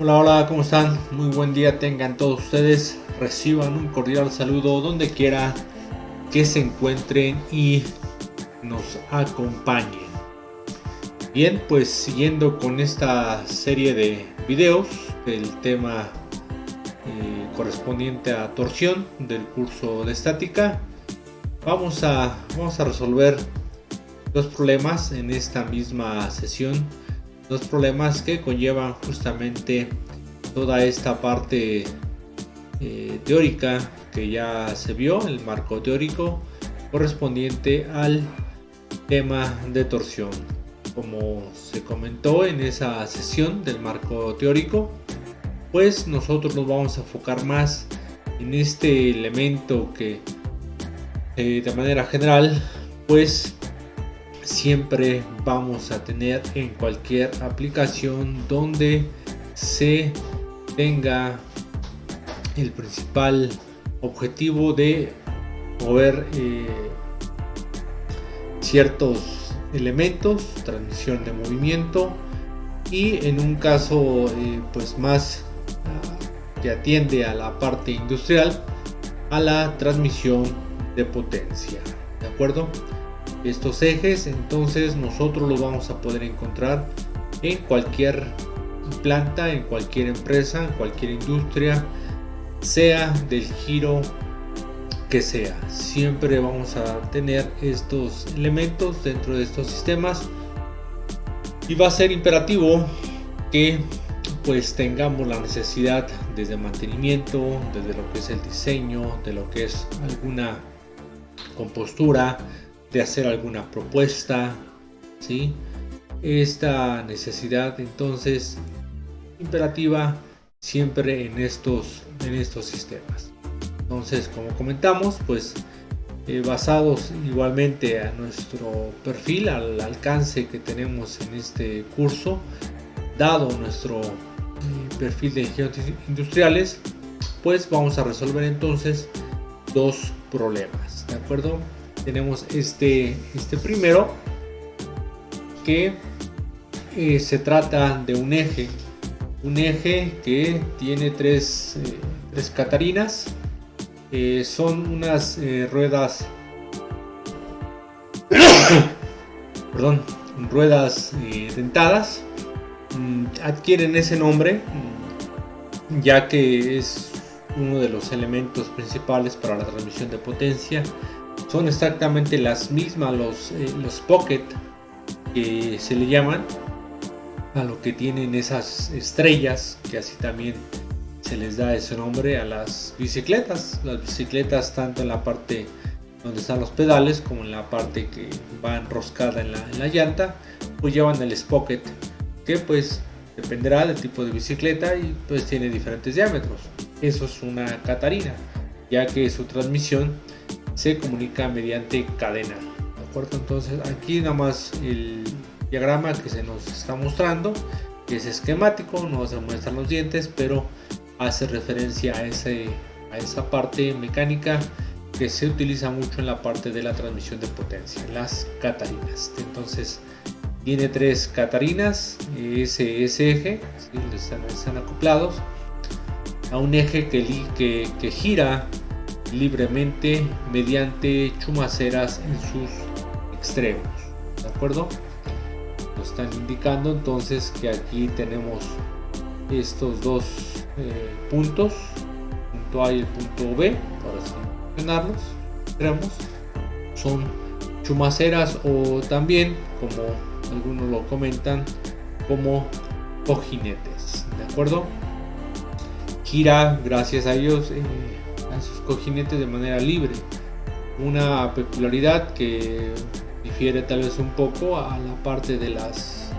Hola, hola, ¿cómo están? Muy buen día tengan todos ustedes. Reciban un cordial saludo donde quiera que se encuentren y nos acompañen. Bien, pues siguiendo con esta serie de videos del tema correspondiente a torsión del curso de estática, vamos a resolver dos problemas en esta misma sesión. Dos problemas que conllevan justamente toda esta parte teórica que ya se vio, el marco teórico correspondiente al tema de torsión. Como se comentó en esa sesión del marco teórico, pues nosotros nos vamos a enfocar más en este elemento que de manera general pues siempre vamos a tener en cualquier aplicación donde se tenga el principal objetivo de mover ciertos elementos, transmisión de movimiento, y en un caso pues más que atiende a la parte industrial, a la transmisión de potencia. ¿De acuerdo? Estos ejes entonces nosotros los vamos a poder encontrar en cualquier planta, en cualquier empresa, en cualquier industria, sea del giro que sea. Siempre vamos a tener estos elementos dentro de estos sistemas y va a ser imperativo que pues tengamos la necesidad desde mantenimiento, desde lo que es el diseño, de lo que es alguna compostura, de hacer alguna propuesta, ¿sí? Esta necesidad entonces imperativa siempre en estos sistemas. Entonces, como comentamos, pues basados igualmente a nuestro perfil, al alcance que tenemos en este curso, dado nuestro perfil de ingenieros industriales, pues vamos a resolver entonces dos problemas, ¿de acuerdo? Tenemos este primero, que se trata de un eje que tiene tres catarinas. Son unas ruedas perdón, ruedas dentadas. Adquieren ese nombre ya que es uno de los elementos principales para la transmisión de potencia. Son exactamente las mismas, los pocket que se le llaman a lo que tienen esas estrellas, que así también se les da ese nombre a las bicicletas. Las bicicletas, tanto en la parte donde están los pedales como en la parte que va enroscada en la llanta, pues llevan el sprocket, que pues dependerá del tipo de bicicleta y pues tiene diferentes diámetros. Eso es una catarina, ya que su transmisión se comunica mediante cadena, ¿de acuerdo? Entonces aquí nada más el diagrama que se nos está mostrando, que es esquemático, no se muestran los dientes, pero hace referencia a esa parte mecánica que se utiliza mucho en la parte de la transmisión de potencia, las catarinas. Entonces tiene tres catarinas, ese eje, ¿sí? están acoplados a un eje que gira libremente mediante chumaceras en sus extremos, ¿de acuerdo? Nos están indicando entonces que aquí tenemos estos dos puntos, el punto A y el punto B, para así mencionarlos, extremos, son chumaceras, o también, como algunos lo comentan, como cojinetes, ¿de acuerdo? Gira gracias a ellos a sus cojinetes de manera libre. Una peculiaridad que difiere tal vez un poco a la parte de las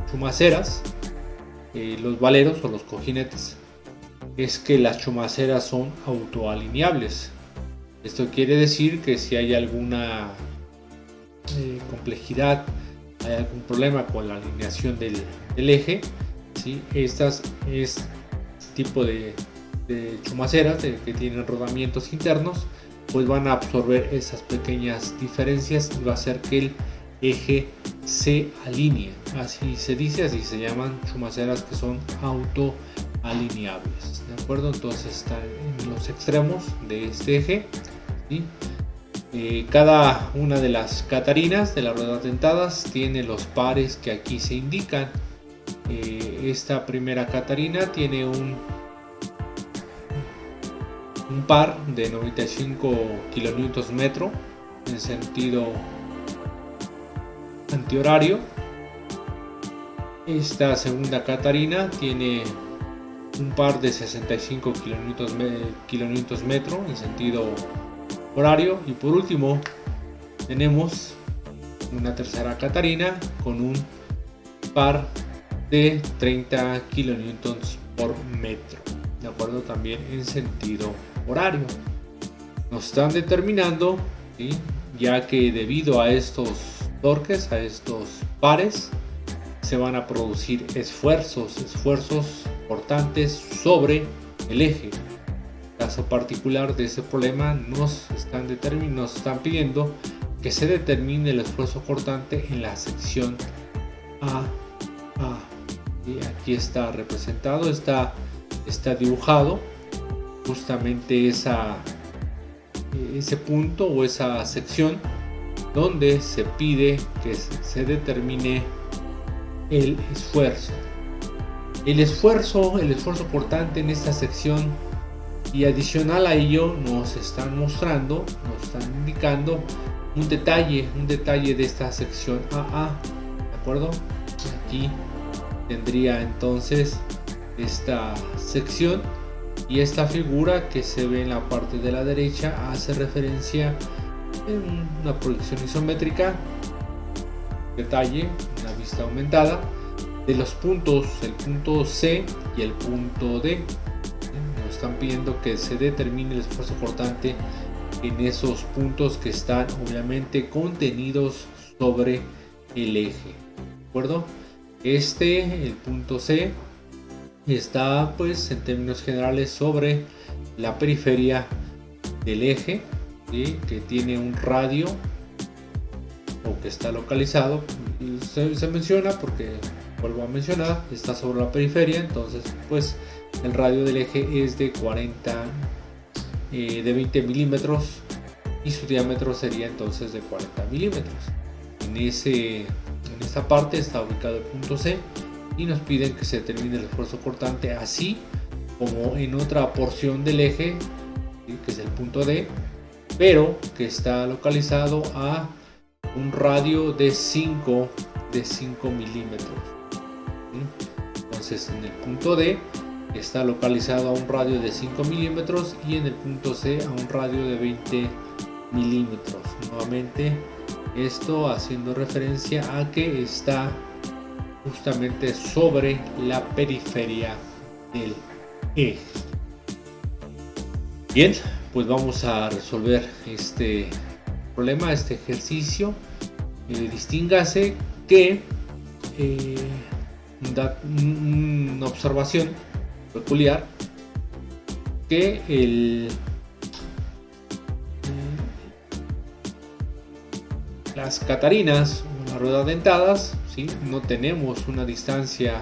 chumaceras, los valeros o los cojinetes, es que las chumaceras son autoalineables. Esto quiere decir que si hay alguna complejidad, hay algún problema con la alineación del eje, ¿sí? Estas es tipo de chumaceras que tienen rodamientos internos, pues van a absorber esas pequeñas diferencias y va a hacer que el eje se alineen. Así se dice, así se llaman chumaceras que son autoalineables, ¿de acuerdo? Entonces están en los extremos de este eje, ¿sí? Cada una de las catarinas de las ruedas dentadas tiene los pares que aquí se indican. Esta primera catarina tiene un par de 95 kN en sentido antihorario. Esta segunda catarina tiene un par de 65 kN en sentido horario, y por último tenemos una tercera catarina con un par de 30 kN por metro, de acuerdo, también en sentido horario. Nos están determinando, ¿sí?, ya que debido a estos torques, a estos pares, se van a producir esfuerzos portantes sobre el eje. Caso particular de ese problema, nos están pidiendo que se determine el esfuerzo cortante en la sección A. Y aquí está representado, está dibujado justamente ese punto o esa sección donde se pide que se determine el esfuerzo. El esfuerzo cortante en esta sección, y adicional a ello nos están indicando un detalle de esta sección AA, ¿de acuerdo? Aquí tendría entonces esta sección, y esta figura que se ve en la parte de la derecha hace referencia en una proyección isométrica, detalle, una vista aumentada de los puntos, el punto C y el punto D. Nos están pidiendo que se determine el esfuerzo cortante en esos puntos que están obviamente contenidos sobre el eje, ¿de acuerdo? El punto C está, pues, en términos generales sobre la periferia del eje, ¿sí?, que tiene un radio, o que está localizado, se menciona porque, vuelvo a mencionar, está sobre la periferia. Entonces, pues, el radio del eje es de 20 milímetros, y su diámetro sería entonces de 40 milímetros. En esta parte está ubicado el punto C, y nos piden que se determine el esfuerzo cortante, así como en otra porción del eje, ¿sí?, que es el punto D, pero que está localizado a un radio de 5 milímetros. Entonces, en el punto D está localizado a un radio de 5 milímetros, y en el punto C a un radio de 20 milímetros. Nuevamente, esto haciendo referencia a que está justamente sobre la periferia del eje. Bien, pues vamos a resolver este problema, este ejercicio. Distíngase que una observación peculiar, que las catarinas, las ruedas dentadas, ¿sí?, no tenemos una distancia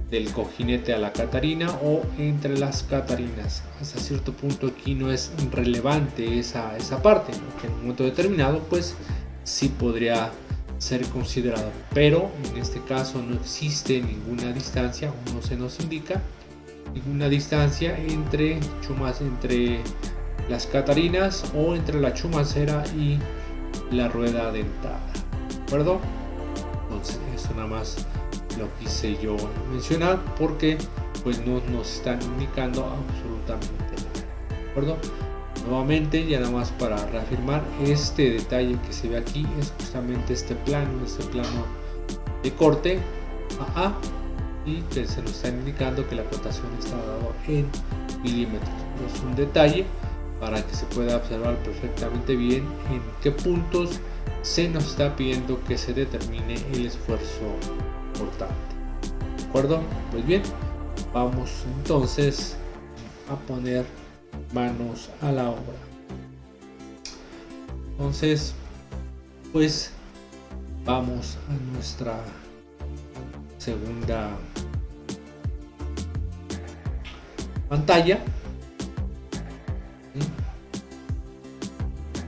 del cojinete a la catarina o entre las catarinas. Hasta cierto punto aquí no es relevante esa parte, ¿no?, que en un momento determinado pues sí podría ser considerado, pero en este caso no existe ninguna distancia, o no se nos indica ninguna distancia entre las catarinas o entre la chumacera y la rueda dentada, ¿de acuerdo? Entonces, eso nada más lo quise yo mencionar porque pues no nos están indicando absolutamente nada, ¿de acuerdo? Nuevamente, ya nada más para reafirmar, este detalle que se ve aquí es justamente este plano de corte AA, y que se nos está indicando que la cotación está dado en milímetros. Es un detalle para que se pueda observar perfectamente bien en qué puntos se nos está pidiendo que se determine el esfuerzo cortante, ¿de acuerdo? Pues bien, vamos entonces a poner manos a la obra. Entonces, pues vamos a nuestra segunda pantalla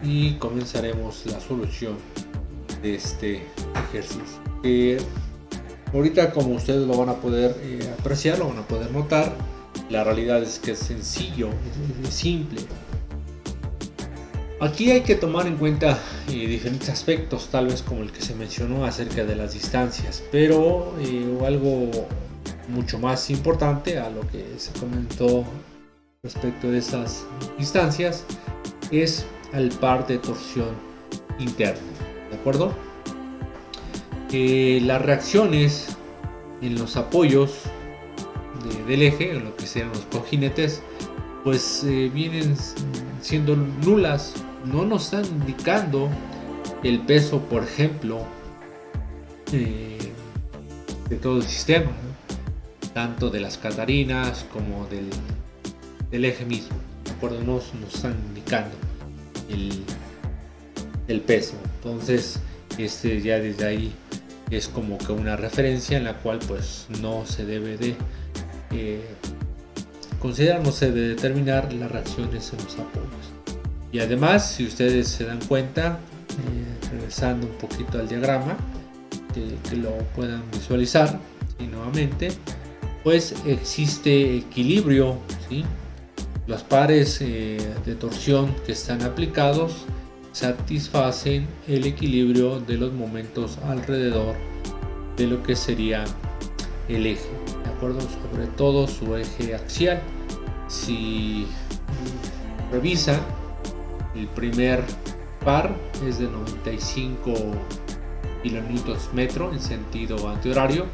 y comenzaremos la solución de este ejercicio. Ahorita, como ustedes lo van a poder apreciar, lo van a poder notar, la realidad es que es sencillo, es simple. Aquí hay que tomar en cuenta diferentes aspectos, tal vez como el que se mencionó acerca de las distancias, pero algo mucho más importante a lo que se comentó respecto de esas distancias es al par de torsión interna, ¿de acuerdo? Las reacciones en los apoyos del eje, en lo que serían los cojinetes, pues vienen siendo nulas, no nos están indicando el peso, por ejemplo, de todo el sistema, ¿no? Tanto de las catarinas como del eje mismo, ¿de acuerdo? Nos están indicando el peso. Entonces ya desde ahí es como que una referencia en la cual pues no se debe de considerar, no se debe determinar las reacciones en los apoyos. Y además, si ustedes se dan cuenta, regresando un poquito al diagrama, que lo puedan visualizar, y nuevamente pues existe equilibrio, ¿sí? Los pares de torsión que están aplicados satisfacen el equilibrio de los momentos alrededor de lo que sería el eje, de acuerdo, sobre todo su eje axial. Si revisan, el primer par es de 95 kN en sentido antihorario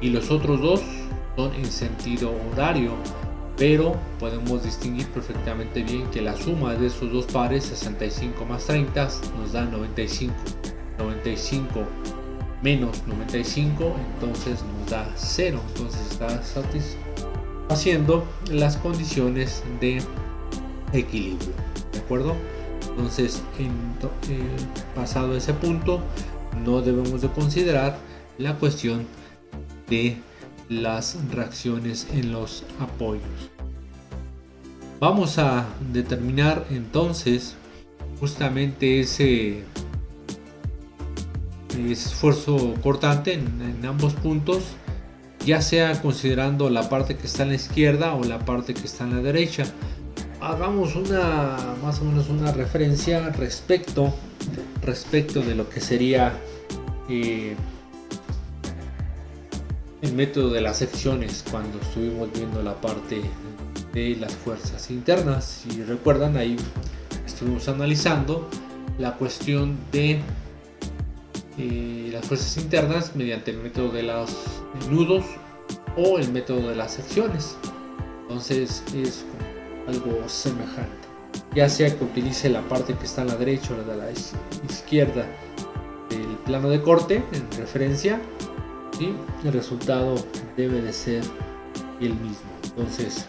y los otros dos son en sentido horario, pero podemos distinguir perfectamente bien que la suma de esos dos pares, 65 más 30, nos da 95. 95 menos 95, entonces nos da 0. Entonces está satisfaciendo las condiciones de equilibrio, ¿de acuerdo? Entonces, pasado ese punto, no debemos de considerar la cuestión de las reacciones en los apoyos. Vamos a determinar entonces justamente ese esfuerzo cortante en ambos puntos, ya sea considerando la parte que está en la izquierda o la parte que está en la derecha. Hagamos más o menos una referencia respecto de lo que sería el método de las secciones cuando estuvimos viendo la parte de las fuerzas internas. Si recuerdan, ahí estuvimos analizando la cuestión de las fuerzas internas mediante el método de los nudos o el método de las secciones. Entonces es algo semejante, ya sea que utilice la parte que está a la derecha o la de la izquierda del plano de corte en referencia, ¿sí? El resultado debe de ser el mismo. Entonces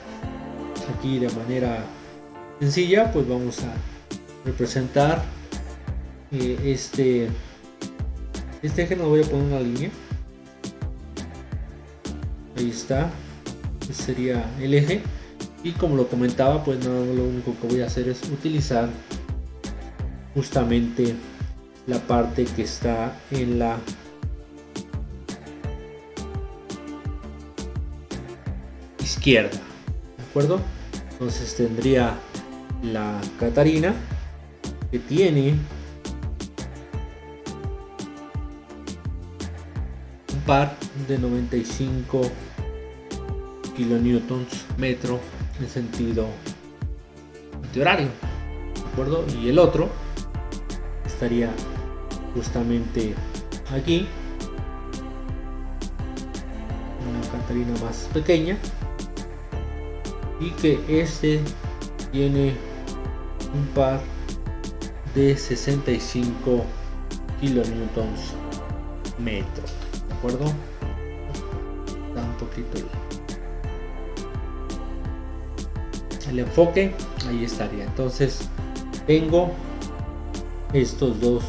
aquí de manera sencilla pues vamos a representar este eje. No voy a poner una línea, ahí está, este sería el eje. Y como lo comentaba, pues no, lo único que voy a hacer es utilizar justamente la parte que está en la izquierda, ¿de acuerdo? Entonces tendría la Catarina, que tiene un par de 95 kilonewtons metro en sentido antihorario, ¿de acuerdo? Y el otro estaría justamente aquí, una Catarina más pequeña, y que este tiene un par de 65 kilonewtons metro, ¿de acuerdo? Da un poquito el enfoque, ahí estaría. Entonces tengo estos dos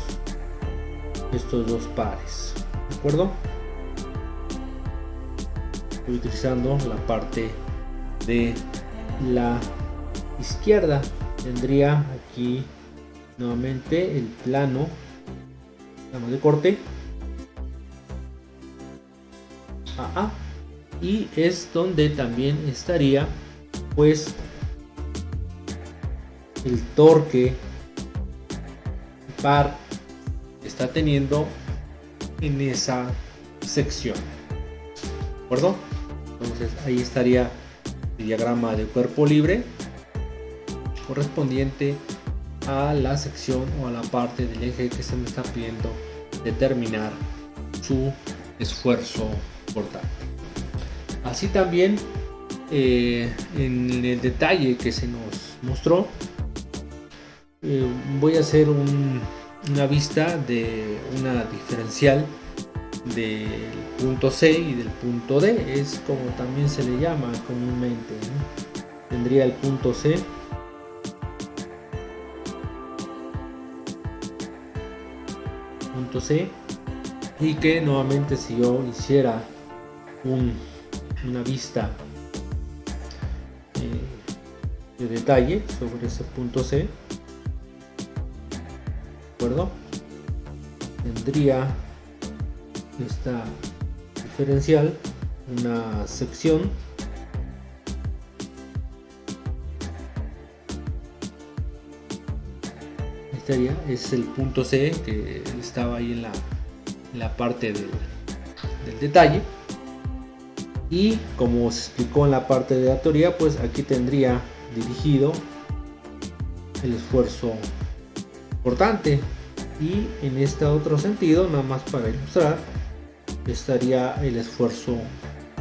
estos dos pares, ¿de acuerdo? Estoy utilizando la parte de la izquierda. Tendría aquí nuevamente el plano de corte AA, y es donde también estaría pues el torque par que está teniendo en esa sección, ¿de acuerdo? Entonces ahí estaría el diagrama de cuerpo libre correspondiente a la sección o a la parte del eje que se me está pidiendo determinar su esfuerzo portante. Así también en el detalle que se nos mostró, voy a hacer una vista de una diferencial del punto C y del punto D, es como también se le llama comúnmente, ¿no? Tendría el punto C y que nuevamente, si yo hiciera una vista de detalle sobre ese punto C, ¿de acuerdo? Tendría esta diferencial, una sección es el punto C que estaba ahí en la parte del detalle, y como se explicó en la parte de la teoría, pues aquí tendría dirigido el esfuerzo portante, y en este otro sentido, nada más para ilustrar, estaría el esfuerzo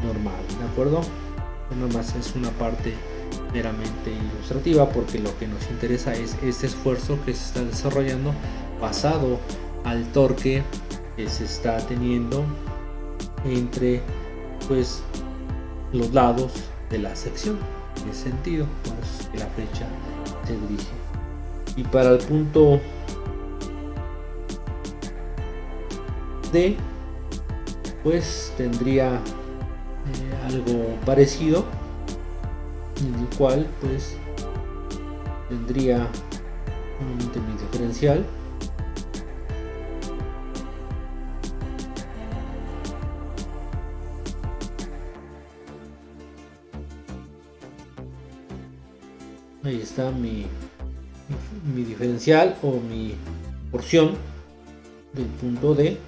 normal, ¿de acuerdo? Nada más es una parte meramente ilustrativa, porque lo que nos interesa es este esfuerzo que se está desarrollando basado al torque que se está teniendo entre pues los lados de la sección. En ese sentido, pues, que la flecha se dirige. Y para el punto D, pues tendría algo parecido, en el cual pues tendría mi diferencial ahí está mi diferencial o mi porción del punto D,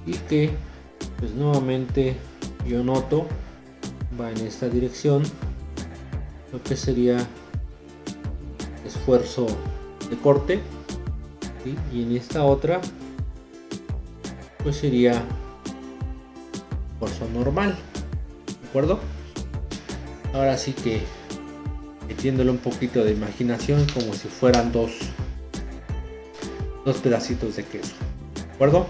y que pues nuevamente yo noto va en esta dirección, lo que sería esfuerzo de corte, ¿sí? Y en esta otra pues sería esfuerzo normal, ¿de acuerdo? Ahora sí que metiéndole un poquito de imaginación, como si fueran dos pedacitos de queso, ¿de acuerdo?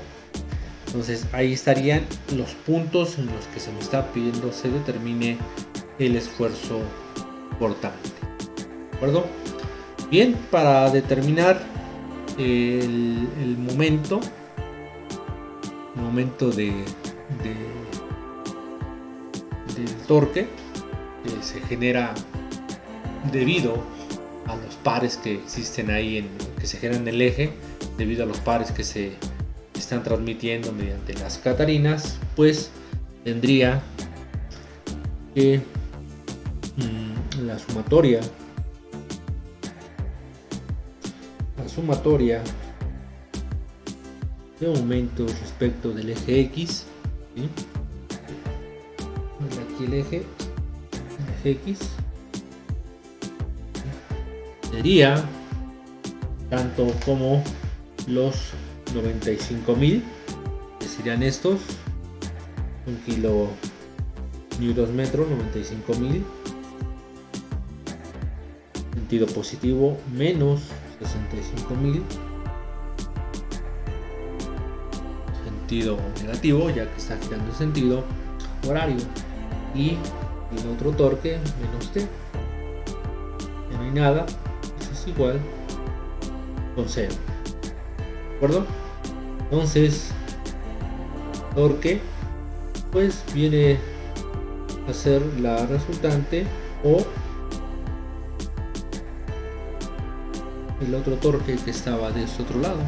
Entonces ahí estarían los puntos en los que se me está pidiendo se determine el esfuerzo portante, ¿de acuerdo? Bien, para determinar el momento del torque que se genera debido a los pares que existen ahí, que se generan en el eje, debido a los pares que se están transmitiendo mediante las catarinas, pues tendría que la sumatoria de aumentos respecto del eje X, ¿sí? Aquí el eje X sería tanto como los 95.000, que serían estos, 1 kilo newtons metro, 95.000, sentido positivo, menos 65.000, sentido negativo, ya que está girando en sentido horario, y el otro torque menos T, ya no hay nada, eso es igual con 0. acuerdo? Entonces torque pues viene a ser la resultante o el otro torque que estaba de este otro lado,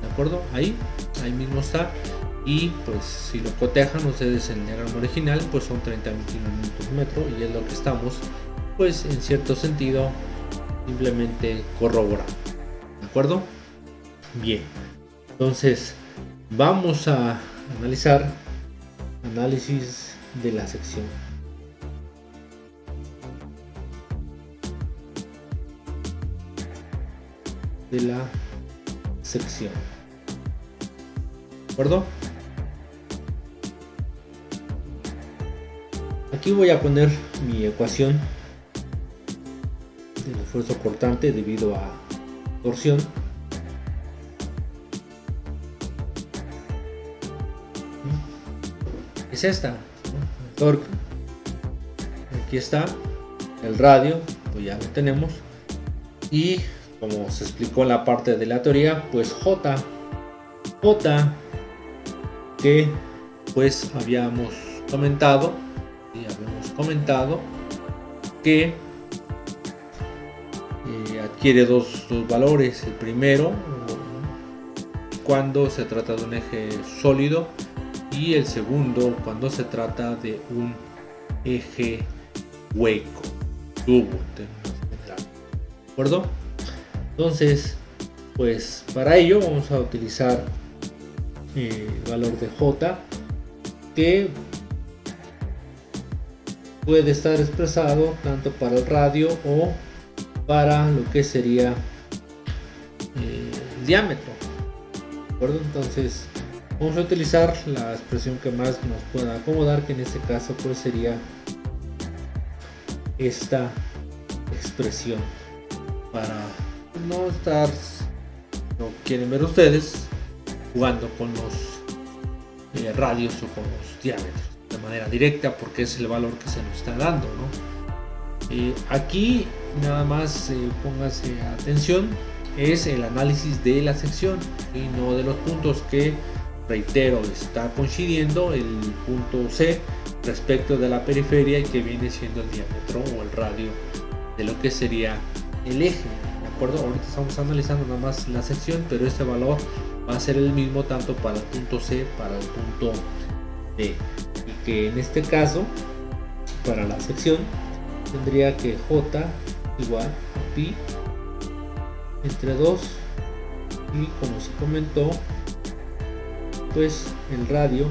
de acuerdo, ahí mismo está. Y pues si lo cotejan ustedes en el diagrama original, pues son 30.000 kN/m, y es lo que estamos pues en cierto sentido simplemente corroborando, de acuerdo. Bien, entonces vamos a analizar análisis de la sección. ¿De acuerdo? Aquí voy a poner mi ecuación del esfuerzo cortante debido a torsión. Es esta, el torque. Aquí está el radio, pues ya lo tenemos. Y como se explicó en la parte de la teoría, pues J que pues habíamos comentado que adquiere dos valores. El primero cuando se trata de un eje sólido y el segundo cuando se trata de un eje hueco, tubo, ¿de acuerdo? Entonces pues para ello vamos a utilizar el valor de J, que puede estar expresado tanto para el radio o para lo que sería el diámetro, ¿de acuerdo? Entonces vamos a utilizar la expresión que más nos pueda acomodar, que en este caso pues sería esta expresión, para no estar, no quieren ver ustedes jugando con los radios o con los diámetros de manera directa, porque es el valor que se nos está dando, ¿no? Aquí nada más póngase atención, es el análisis de la sección y no de los puntos, que reitero está coincidiendo el punto C respecto de la periferia, y que viene siendo el diámetro o el radio de lo que sería el eje, ¿de acuerdo? Ahorita estamos analizando nada más la sección, pero este valor va a ser el mismo tanto para el punto C, para el punto D, y que en este caso para la sección tendría que J igual a pi entre 2, y como se comentó pues el radio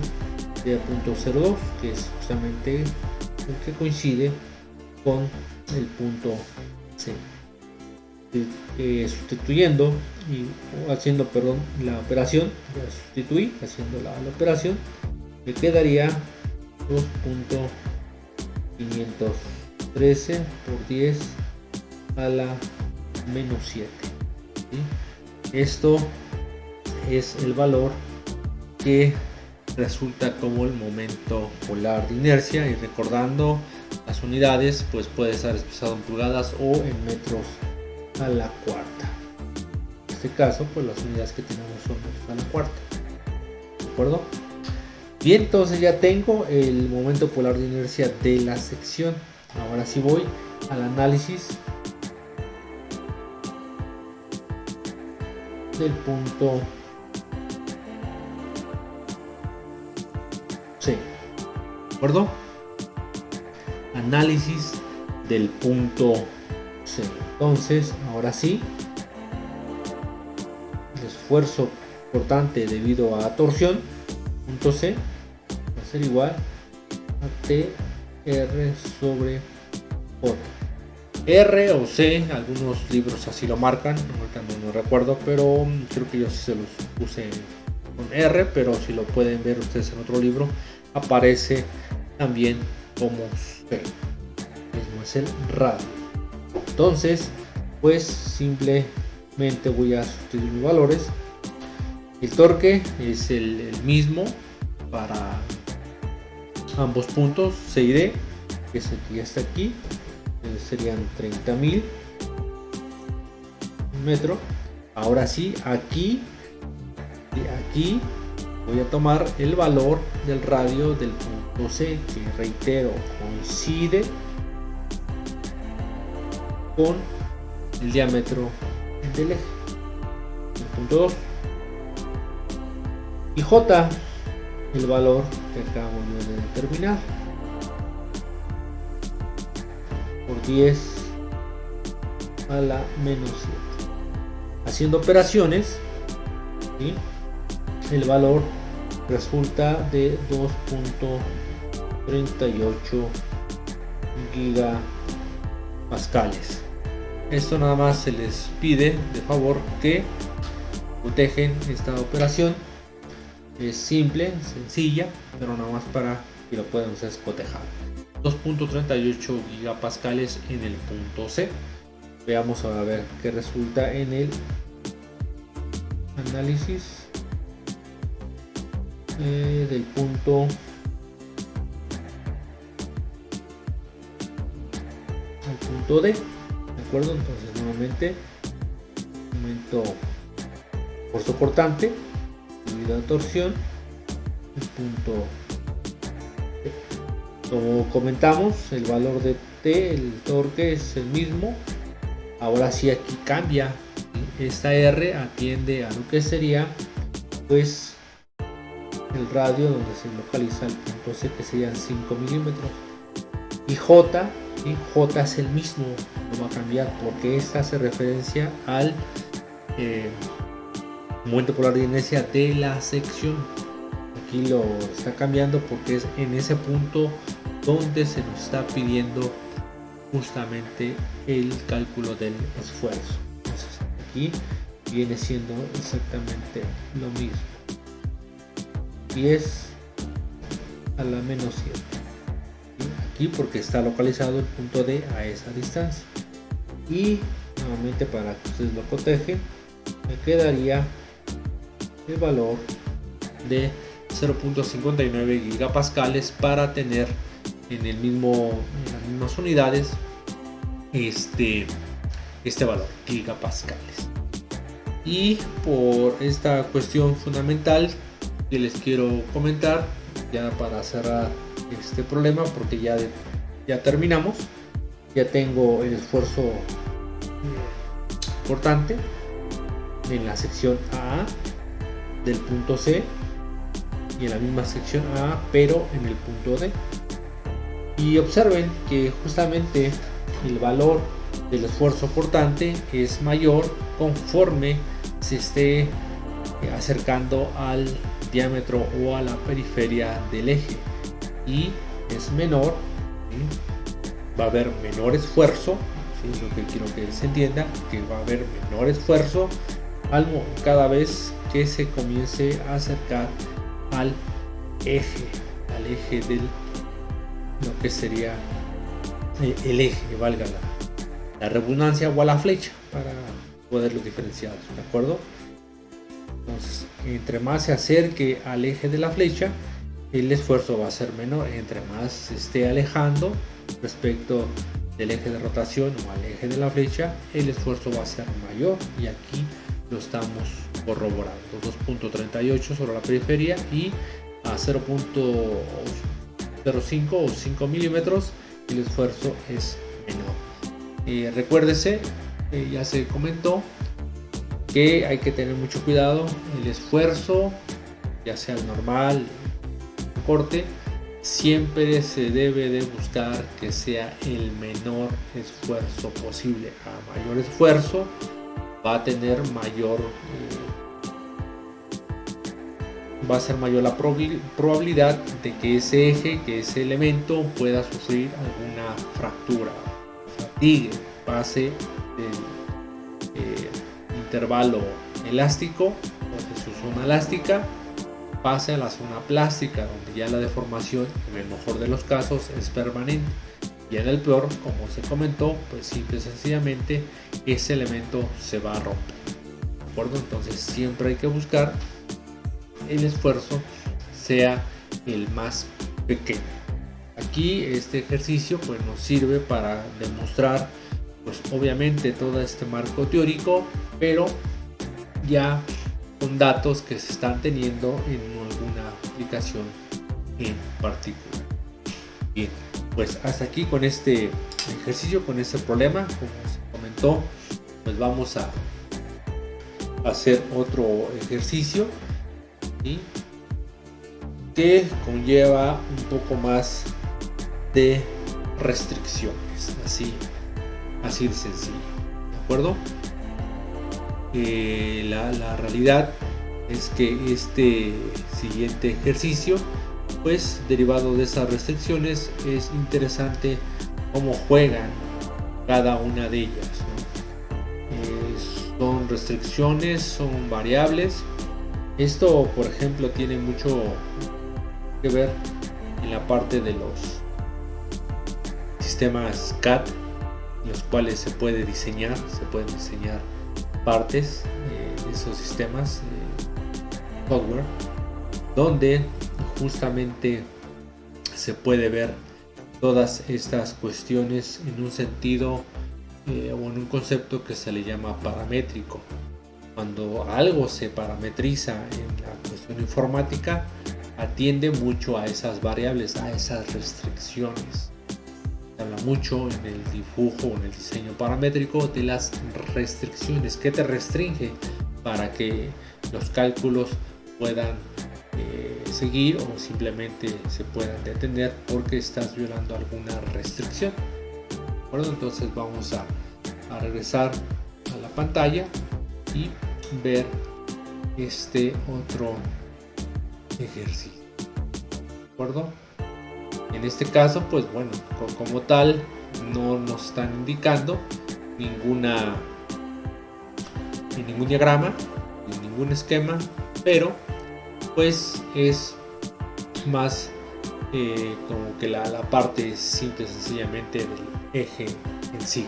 de 0.02, que es justamente el que coincide con el punto C. Sustituyendo y haciendo la operación, ya sustituí haciendo la operación, me quedaría 2.513 por 10 a la menos 7, ¿sí? Esto es el valor que resulta como el momento polar de inercia, y recordando las unidades pues puede estar expresado en pulgadas o en metros a la cuarta. En este caso pues las unidades que tenemos son metros a la cuarta, ¿de acuerdo? Bien, entonces ya tengo el momento polar de inercia de la sección. Ahora sí voy al análisis del punto C, ¿de acuerdo? Análisis del punto C. Entonces ahora sí, el esfuerzo cortante debido a torsión, punto C, va a ser igual a TR sobre J. R o C, algunos libros así lo marcan, no recuerdo, pero creo que yo sí se los puse con R, pero si lo pueden ver ustedes en otro libro, aparece también como C, mismo es el radio. Entonces pues simplemente voy a sustituir mis valores. El torque es el mismo para ambos puntos, C y D, que es aquí hasta aquí, serían 30.000 metros. Ahora sí, aquí Y aquí voy a tomar el valor del radio del punto C, que reitero, coincide con el diámetro del eje, el punto 2. Y J, el valor que acabo de determinar, por 10 a la menos 7. Haciendo operaciones, ¿sí?, el valor resulta de 2.38 gigapascales. Esto nada más se les pide de favor que cotejen esta operación. Es simple, sencilla, pero nada más para que lo puedan ustedes cotejar. 2.38 gigapascales en el punto C. Veamos a ver qué resulta en el análisis del punto al punto D. ¿De acuerdo? Entonces nuevamente aumento por soportante debido a torsión, el punto D. Como comentamos, el valor de T, el torque, es el mismo. Ahora sí, aquí cambia. Esta R atiende a lo que sería pues el radio donde se localiza el punto C, que serían 5 milímetros. Y J, ¿sí?, J es el mismo, no va a cambiar porque esta hace referencia al momento polar de inercia de la sección. Aquí lo está cambiando porque es en ese punto donde se nos está pidiendo justamente el cálculo del esfuerzo. Entonces aquí viene siendo exactamente lo mismo, 10 a la menos 7. Aquí porque está localizado el punto D a esa distancia. Y nuevamente, para que ustedes lo cotejen, me quedaría el valor de 0.59 gigapascales para tener en las mismas unidades este valor, gigapascales. Y por esta cuestión fundamental que les quiero comentar, ya para cerrar este problema, porque ya terminamos, ya tengo el esfuerzo portante en la sección A del punto C y en la misma sección A, pero en el punto D. Y observen que justamente el valor del esfuerzo portante es mayor conforme se esté acercando al diámetro o a la periferia del eje, y es menor, ¿sí?, va a haber menor esfuerzo, ¿sí?, es lo que quiero que se entienda, que va a haber menor esfuerzo cada vez que se comience a acercar al eje del lo que sería el eje, valga la redundancia, o a la flecha, para poderlo diferenciar, ¿de acuerdo? Entonces, entre más se acerque al eje de la flecha, el esfuerzo va a ser menor. Entre más se esté alejando respecto del eje de rotación o al eje de la flecha, el esfuerzo va a ser mayor, y aquí lo estamos corroborando. 2.38 sobre la periferia y a 0.05 o 5 milímetros el esfuerzo es menor. Recuérdese, ya se comentó, que hay que tener mucho cuidado. El esfuerzo, ya sea el normal, el corte, siempre se debe de buscar que sea el menor esfuerzo posible. A mayor esfuerzo va a tener va a ser mayor la probabilidad de que ese eje, que ese elemento pueda sufrir alguna fractura, fatigue, pase del intervalo elástico o de su zona elástica, pase a la zona plástica, donde ya la deformación en el mejor de los casos es permanente, y en el peor, como se comentó, pues simple y sencillamente ese elemento se va a romper, ¿de acuerdo? Entonces siempre hay que buscar el esfuerzo sea el más pequeño. Aquí este ejercicio pues nos sirve para demostrar pues obviamente todo este marco teórico, pero ya con datos que se están teniendo en alguna aplicación en particular. Bien, pues hasta aquí con este ejercicio, con este problema. Como se comentó, pues vamos a hacer otro ejercicio, ¿sí?, que conlleva un poco más de restricciones, así de sencillo, ¿de acuerdo? La realidad es que este siguiente ejercicio, pues derivado de esas restricciones, es interesante cómo juegan cada una de ellas, ¿no? Son restricciones, son variables. Esto, por ejemplo, tiene mucho que ver en la parte de los sistemas CAD, en los cuales se pueden diseñar partes de esos sistemas software, donde justamente se puede ver todas estas cuestiones en un sentido o en un concepto que se le llama paramétrico. Cuando algo se parametriza en la cuestión informática, atiende mucho a esas variables, a esas restricciones. Se habla mucho en el dibujo o en el diseño paramétrico de las restricciones. ¿Qué te restringe para que los cálculos puedan seguir o simplemente se puedan detener porque estás violando alguna restricción? Bueno, entonces vamos a regresar a la pantalla y ver este otro ejercicio, ¿de acuerdo? En este caso, pues bueno, como tal no nos están indicando ningún diagrama ni ningún esquema, pero pues es más como que la parte simple sencillamente del eje en sí.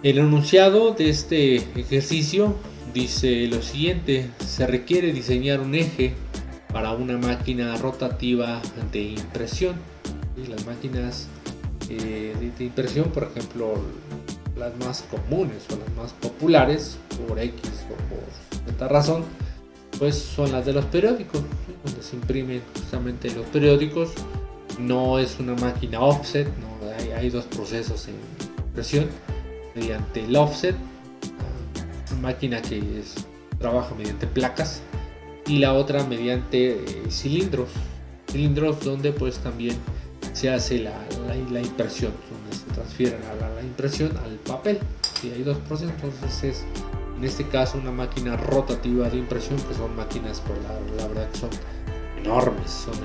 El enunciado de este ejercicio dice lo siguiente: se requiere diseñar un eje para una máquina rotativa de impresión. Y las máquinas de impresión, por ejemplo, las más comunes o las más populares, por X o por cierta razón, pues son las de los periódicos, ¿sí?, donde se imprimen justamente los periódicos. No es una máquina offset, no, hay dos procesos en impresión. Mediante el offset, una máquina que trabaja mediante placas, y la otra mediante cilindros donde pues también se hace la impresión, donde se transfiere la impresión al papel. Y hay dos procesos. Entonces es en este caso una máquina rotativa de impresión, que son máquinas, pues la verdad que son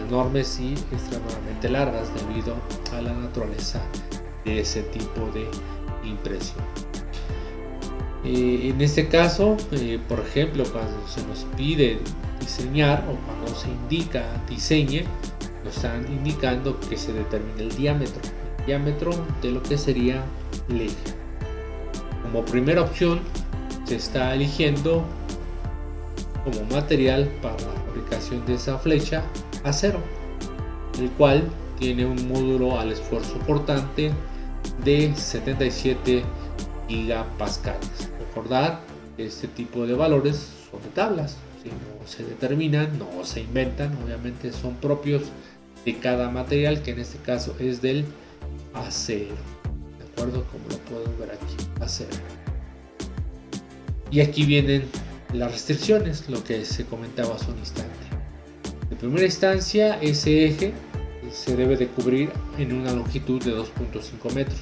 enormes y extremadamente largas debido a la naturaleza de ese tipo de impresión. En este caso, por ejemplo, cuando se nos pide diseñar o cuando se indica diseñe, nos están indicando que se determine el diámetro de lo que sería el eje. Como primera opción se está eligiendo como material para la fabricación de esa flecha acero, el cual tiene un módulo al esfuerzo cortante de 77 gigapascales. Recordar que este tipo de valores son de tablas, ¿sí?, no se determinan, no se inventan, obviamente son propios de cada material, que en este caso es del acero, ¿de acuerdo? Como lo pueden ver aquí, acero. Y aquí vienen las restricciones, lo que se comentaba hace un instante. En primera instancia, ese eje se debe de cubrir en una longitud de 2.5 metros,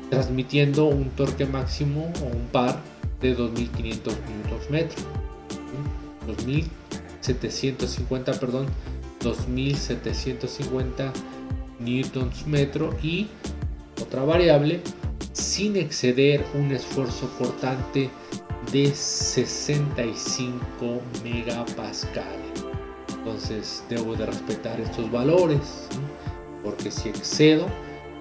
transmitiendo un torque máximo o un par de 2500 newtons metro, 2750 newtons metro, y otra variable, sin exceder un esfuerzo cortante de 65 megapascales. Entonces debo de respetar estos valores, ¿sí?, porque si excedo,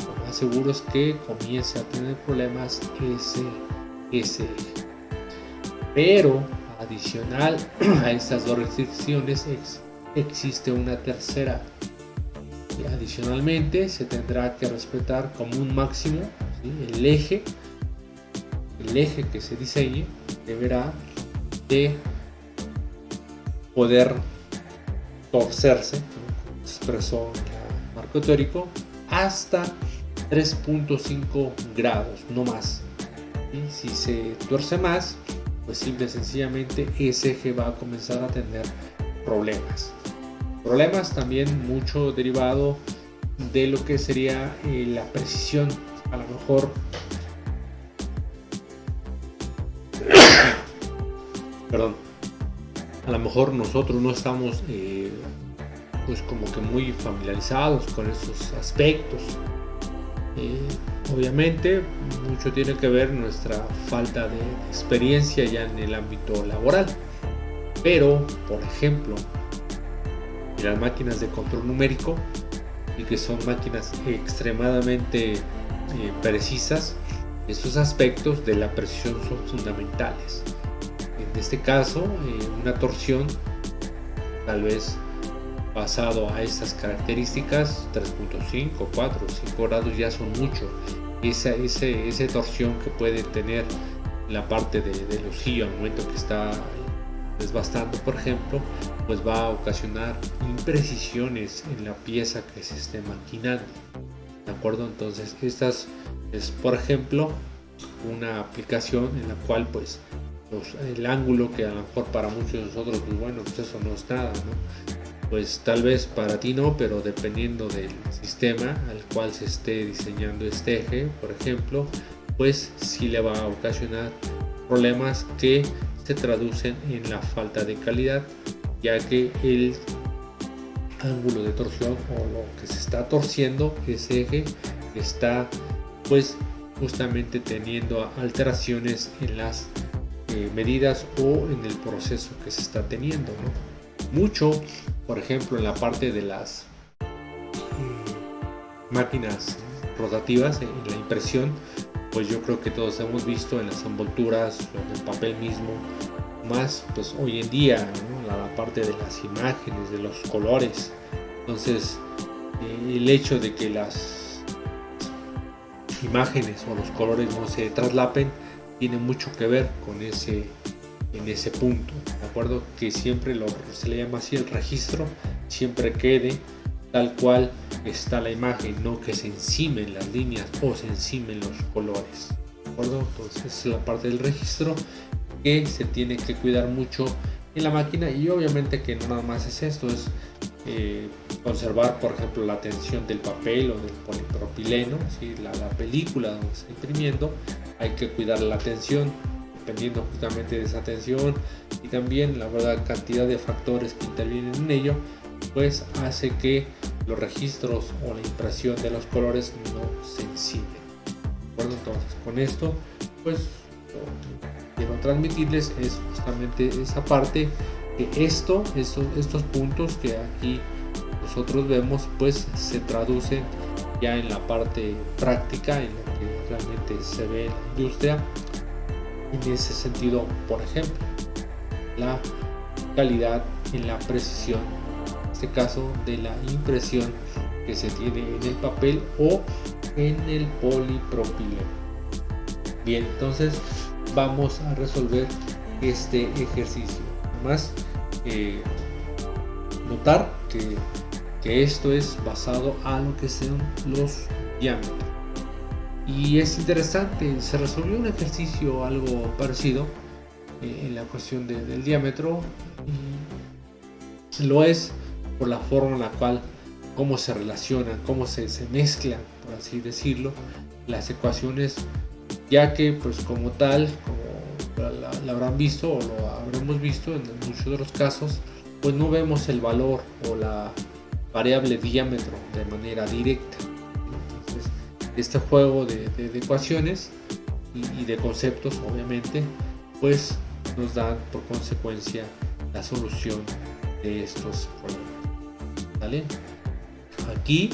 lo más seguro es que comience a tener problemas ese eje. Pero adicional a estas dos restricciones existe una tercera. Y adicionalmente se tendrá que respetar como un máximo, ¿sí?, el eje el eje que se diseñe deberá de poder torcerse, como expresó el marco teórico, hasta 3.5 grados, no más. ¿Sí? Si se tuerce más, pues simple y sencillamente ese eje va a comenzar a tener problemas. Problemas también mucho derivado de lo que sería la precisión. A lo mejor a lo mejor nosotros no estamos pues como que muy familiarizados con esos aspectos. Obviamente mucho tiene que ver nuestra falta de experiencia ya en el ámbito laboral, pero por ejemplo en las máquinas de control numérico, y que son máquinas extremadamente precisas, estos aspectos de la precisión son fundamentales. En este caso, una torsión, tal vez basado a estas características, 3.5, 4, 5 grados ya son mucho. Esa torsión que puede tener la parte de lucillo al momento que está desbastando, por ejemplo, pues va a ocasionar imprecisiones en la pieza que se esté maquinando. ¿De acuerdo? Entonces, estas es, por ejemplo, una aplicación en la cual pues el ángulo que a lo mejor para muchos de nosotros, pues bueno, pues eso no es nada, ¿no? Pues tal vez para ti no, pero dependiendo del sistema al cual se esté diseñando este eje, por ejemplo, pues sí le va a ocasionar problemas que se traducen en la falta de calidad, ya que el ángulo de torsión o lo que se está torciendo, ese eje, está pues justamente teniendo alteraciones en las medidas o en el proceso que se está teniendo, ¿no? Mucho, por ejemplo, en la parte de las máquinas rotativas, en la impresión, pues yo creo que todos hemos visto en las envolturas o en el papel mismo, más pues hoy en día, ¿no? la parte de las imágenes, de los colores. Entonces el hecho de que las imágenes o los colores no se traslapen tiene mucho que ver con en ese punto, de acuerdo, que siempre se le llama así, el registro siempre quede tal cual está la imagen, no que se encimen las líneas o se encimen los colores, ¿de acuerdo? Entonces es la parte del registro que se tiene que cuidar mucho en la máquina, y obviamente que no nada más es esto, es conservar, por ejemplo, la tensión del papel o del polipropileno, ¿sí? la película donde se está imprimiendo, hay que cuidar la tensión, dependiendo justamente de esa tensión, y también la verdad cantidad de factores que intervienen en ello, pues hace que los registros o la impresión de los colores no se encimen. Bueno, entonces con esto pues quiero transmitirles es justamente esa parte, que estos puntos que aquí nosotros vemos pues se traducen ya en la parte práctica, en lo que realmente se ve en la industria. En ese sentido, por ejemplo, la calidad en la precisión, en este caso de la impresión que se tiene en el papel o en el polipropileno. Bien, entonces vamos a resolver este ejercicio. Además, notar que esto es basado a lo que son los diámetros. Y es interesante, se resolvió un ejercicio algo parecido en la cuestión del diámetro, y lo es por la forma en la cual, cómo se relacionan, cómo se mezclan, por así decirlo, las ecuaciones, ya que pues como tal, como la habrán visto o lo habremos visto en muchos de los casos, pues no vemos el valor o la variable diámetro de manera directa. Entonces, este juego de ecuaciones y de conceptos, obviamente, pues nos dan por consecuencia la solución de estos problemas. ¿Vale? Aquí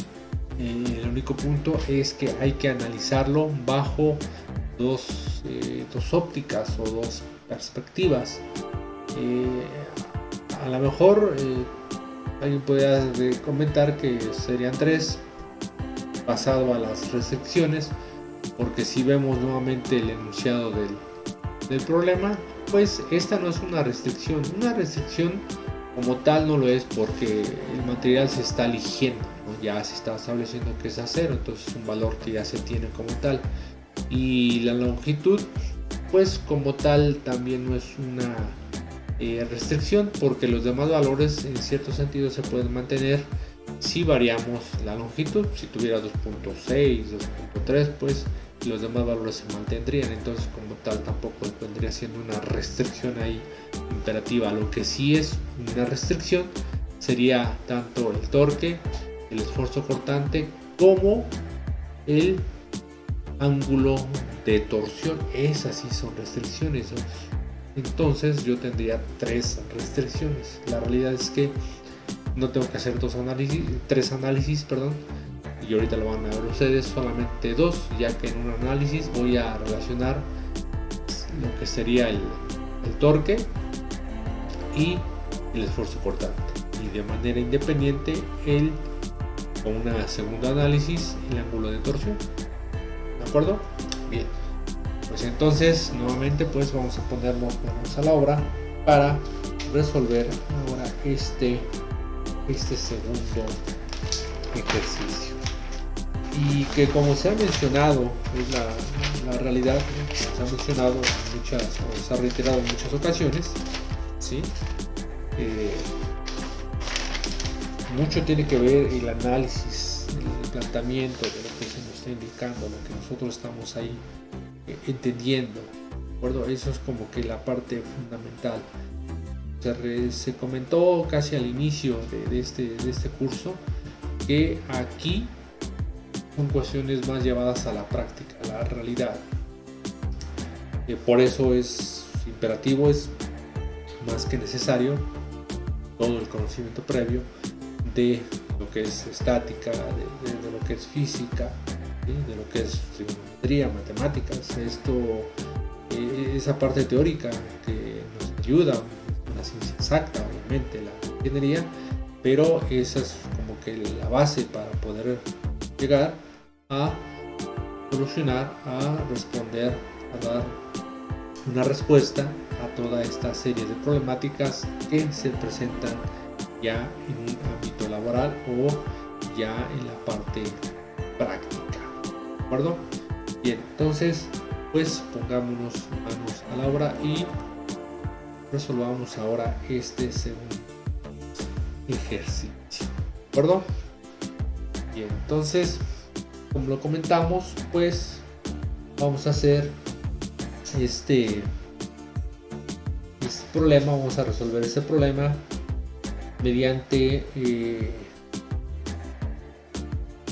el único punto es que hay que analizarlo bajo dos ópticas o dos perspectivas. A lo mejor alguien podría comentar que serían tres, basado a las restricciones, porque si vemos nuevamente el enunciado del problema, pues esta no es una restricción. Una restricción como tal no lo es, porque el material se está eligiendo, ¿no? Ya se está estableciendo que es acero, entonces es un valor que ya se tiene como tal. Y la longitud, pues como tal también no es una restricción, porque los demás valores en cierto sentido se pueden mantener si variamos la longitud. Si tuviera 2.6, 2.3, pues los demás valores se mantendrían, entonces como tal tampoco vendría siendo una restricción ahí imperativa. Lo que sí es una restricción sería tanto el torque, el esfuerzo cortante, como el ángulo de torsión. Esas sí son restricciones, ¿no? Entonces yo tendría 3 restricciones. La realidad es que no tengo que hacer 3 análisis, y ahorita lo van a ver ustedes, solamente 2, ya que en un análisis voy a relacionar lo que sería el torque y el esfuerzo cortante, y de manera independiente con una segunda análisis el ángulo de torsión. ¿De acuerdo? Bien, pues entonces nuevamente pues vamos a ponernos manos a la obra para resolver ahora este segundo ejercicio, y que, como se ha mencionado, es la realidad, ¿no? Se ha mencionado se ha reiterado en muchas ocasiones, ¿sí? Mucho tiene que ver el análisis, el planteamiento de lo que se nos está indicando, lo que nosotros estamos ahí entendiendo, ¿de acuerdo? Eso es como que la parte fundamental. Se comentó casi al inicio de este curso que aquí son cuestiones más llevadas a la práctica, a la realidad. Por eso es imperativo, es más que necesario todo el conocimiento previo de lo que es estática, de lo que es física, ¿sí? De lo que es trigonometría, matemáticas, esa parte teórica que nos ayuda, una ciencia exacta, obviamente, la ingeniería, pero esa es como que la base para poder llegar a solucionar, a responder, a dar una respuesta a toda esta serie de problemáticas que se presentan ya en un ámbito laboral o ya en la parte práctica. ¿De acuerdo? Bien, entonces pues pongámonos manos a la obra y resolvamos ahora este segundo ejercicio. ¿De acuerdo? Bien, entonces, como lo comentamos, pues vamos a hacer este problema, vamos a resolver este problema mediante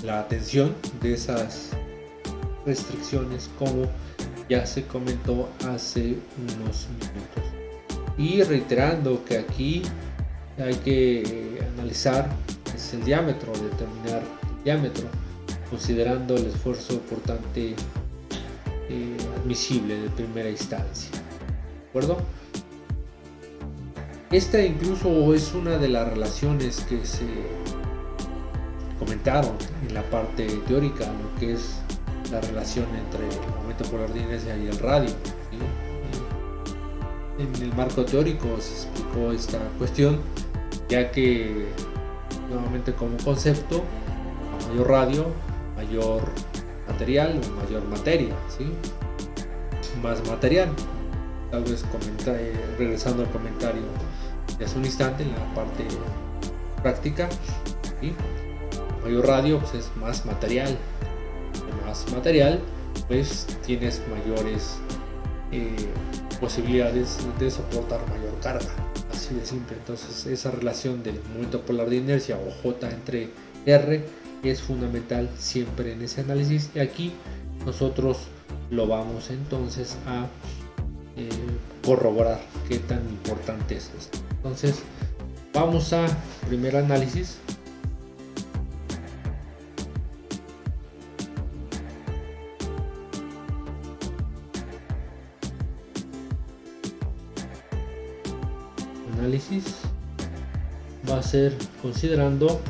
la atención de esas restricciones, como ya se comentó hace unos minutos, y reiterando que aquí hay que analizar es el diámetro, determinar el diámetro considerando el esfuerzo cortante admisible de primera instancia. ¿De acuerdo? Esta incluso es una de las relaciones que se comentaron en la parte teórica, lo que es la relación entre el momento polar de inercia y el radio, ¿sí? En el marco teórico se explicó esta cuestión, ya que nuevamente como concepto, a mayor radio, mayor material o mayor materia, ¿sí? Más material. Tal vez regresando al comentario de hace un instante en la parte práctica, ¿sí? Mayor radio pues es más material, más material pues tienes mayores posibilidades de soportar mayor carga, así de simple. Entonces esa relación del momento polar de inercia o J entre R es fundamental siempre en ese análisis, y aquí nosotros lo vamos entonces a corroborar qué tan importante es esto. Entonces vamos a primer análisis. Va a ser considerando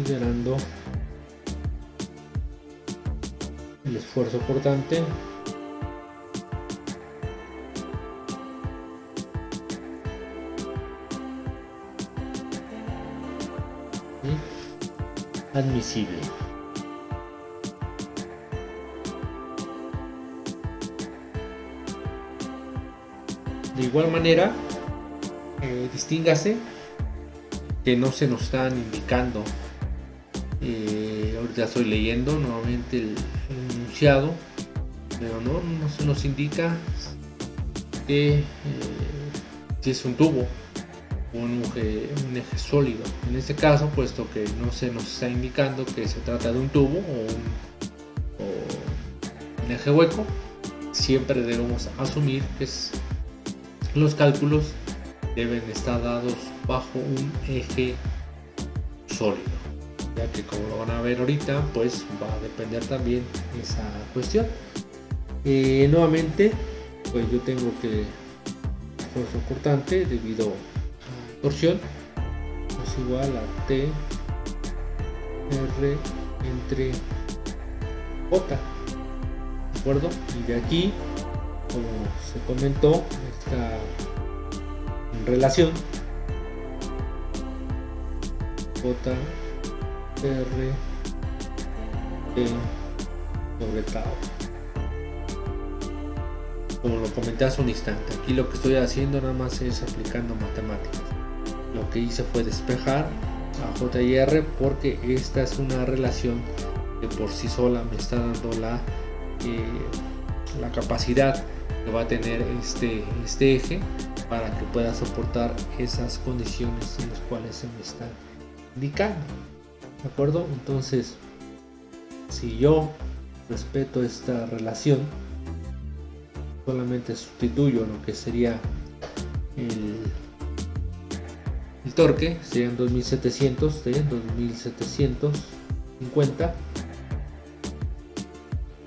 considerando el esfuerzo cortante admisible. De igual manera, distíngase que no se nos están indicando. Ahorita estoy leyendo nuevamente el enunciado, pero no se nos indica que si es un tubo o un eje sólido. En este caso, puesto que no se nos está indicando que se trata de un tubo o un eje hueco, siempre debemos asumir que los cálculos deben estar dados bajo un eje sólido, ya que, como lo van a ver ahorita, pues va a depender también esa cuestión. Nuevamente, pues yo tengo que esfuerzo cortante debido a torsión es igual a T R entre J, ¿de acuerdo? Y de aquí, como se comentó, esta relación J R T sobre tau. Como lo comenté hace un instante, aquí lo que estoy haciendo nada más es aplicando matemáticas. Lo que hice fue despejar a J y R, porque esta es una relación que por sí sola me está dando la capacidad que va a tener este eje para que pueda soportar esas condiciones en las cuales se me están indicando, ¿de acuerdo? Entonces, si yo respeto esta relación, solamente sustituyo lo que sería el torque, serían 2700 de 2750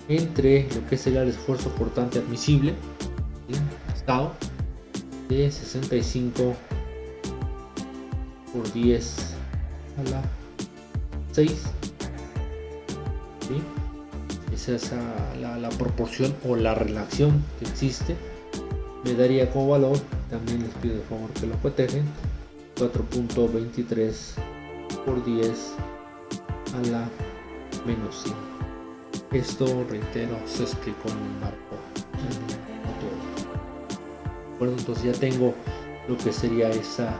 entre lo que sería el esfuerzo cortante admisible, ¿sí? Tau de 65 por 10 a la 6, ¿sí? Esa es la proporción o la relación que existe. Me daría como valor, también les pido de favor que lo cotejen, 4.23 por 10 a la menos 5. Esto, reitero, se explicó en el marco motor. Bueno, entonces ya tengo lo que sería esa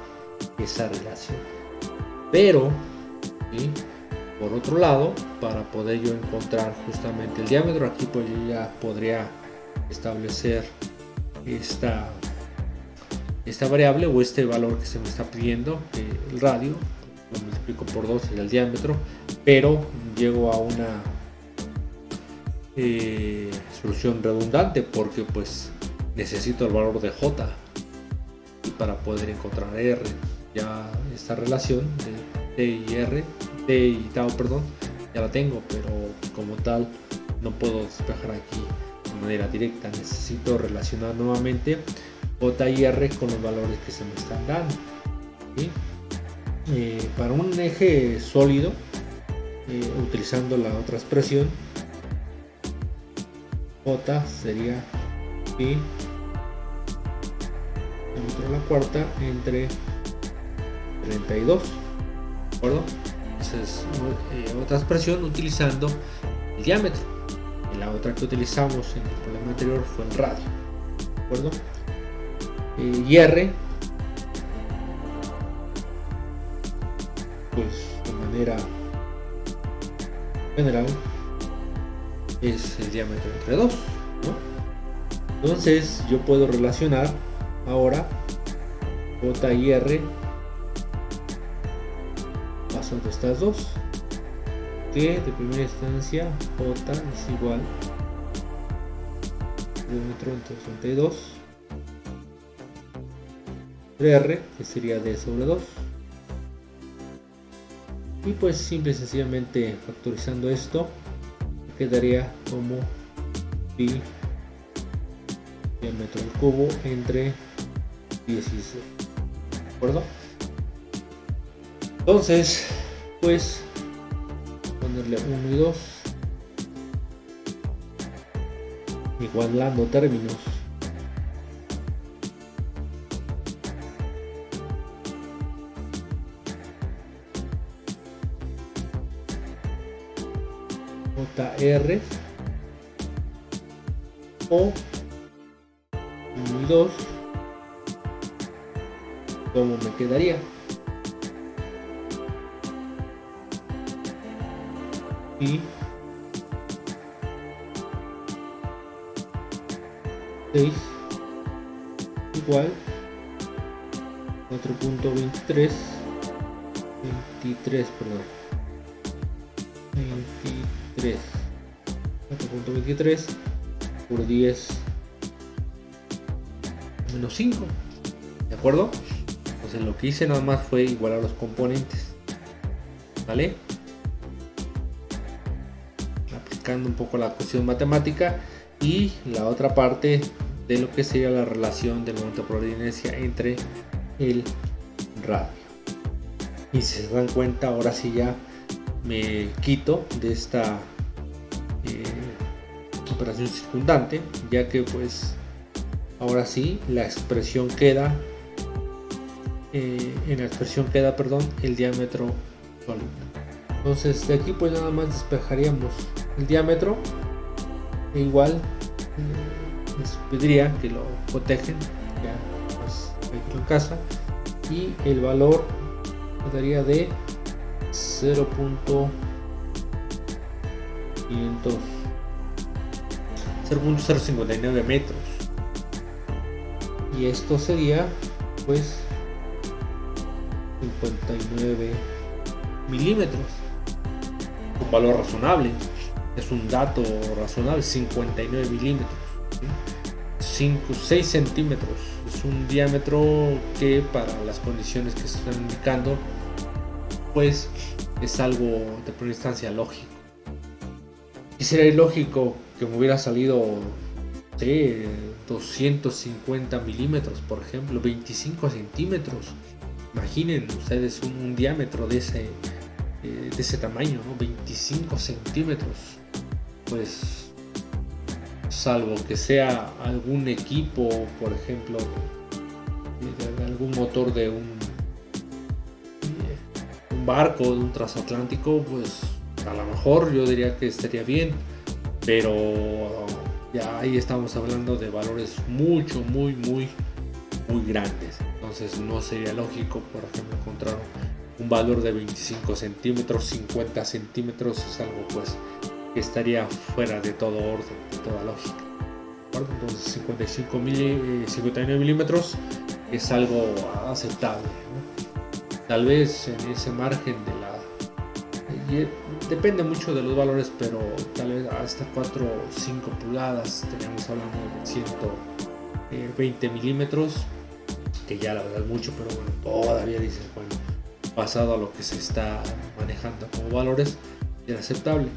relación. Pero, ¿sí? Por otro lado, para poder yo encontrar justamente el diámetro, aquí pues yo ya podría establecer esta variable o este valor que se me está pidiendo, el radio, lo multiplico por 2 sería el diámetro, pero llego a una solución redundante, porque pues necesito el valor de J y para poder encontrar R. Ya esta relación de T y tau, ya la tengo, pero como tal no puedo despejar aquí de manera directa. Necesito relacionar nuevamente J y R con los valores que se me están dando, ¿sí? Para un eje sólido, utilizando la otra expresión, J sería pi diámetro a la cuarta entre 32, ¿de acuerdo? Esa es otra expresión utilizando el diámetro. Y la otra que utilizamos en el problema anterior fue el radio, ¿de acuerdo? Y R, pues de manera general, es el diámetro entre 2, ¿no? Entonces yo puedo relacionar ahora J y R pasando estas dos, que de primera instancia J es igual diámetro entre 32 R, que sería D sobre 2, y pues simple y sencillamente factorizando esto quedaría como pi diámetro al cubo entre 16, ¿de acuerdo? Entonces, pues ponerle 1 y 2, igualando términos. JR o 1 y 2, ¿cómo me quedaría? Y 6 igual 4.23 perdón, 4.23 por 10 menos 5, ¿de acuerdo? Entonces lo que hice nada más fue igualar los componentes, ¿vale? Aplicando un poco la cuestión matemática y la otra parte de lo que sería la relación del momento por inercia entre el radio. Y si se dan cuenta, ahora sí ya me quito de esta operación circundante, ya que pues ahora sí la expresión queda en la expresión queda, perdón, el diámetro sólido. Entonces de aquí pues nada más despejaríamos el diámetro e igual les pediría que lo cotejen ya pues en casa, y el valor quedaría de 0.059 metros, y esto sería pues 59 milímetros, un valor razonable, es un dato razonable. 59 milímetros, 6 centímetros, es un diámetro que para las condiciones que se están indicando pues es algo de primera instancia lógico. Y sería ilógico que me hubiera salido 250 milímetros, por ejemplo, 25 centímetros. Imaginen ustedes un diámetro de ese tamaño, ¿no? 25 centímetros. Pues salvo que sea algún equipo, por ejemplo, de algún motor de un barco, de un transatlántico, pues a lo mejor yo diría que estaría bien, pero ya ahí estamos hablando de valores muy grandes. Entonces no sería lógico, por ejemplo, encontrar un valor de 25 centímetros, 50 centímetros, es algo pues que estaría fuera de todo orden, de toda lógica. Entonces 59 milímetros es algo aceptable, ¿no? Tal vez en ese margen de depende mucho de los valores, pero tal vez hasta 4 o 5 pulgadas estaríamos hablando de 120 milímetros, que ya la verdad es mucho, pero bueno, todavía dices, bueno, pasado a lo que se está manejando como valores, es aceptable.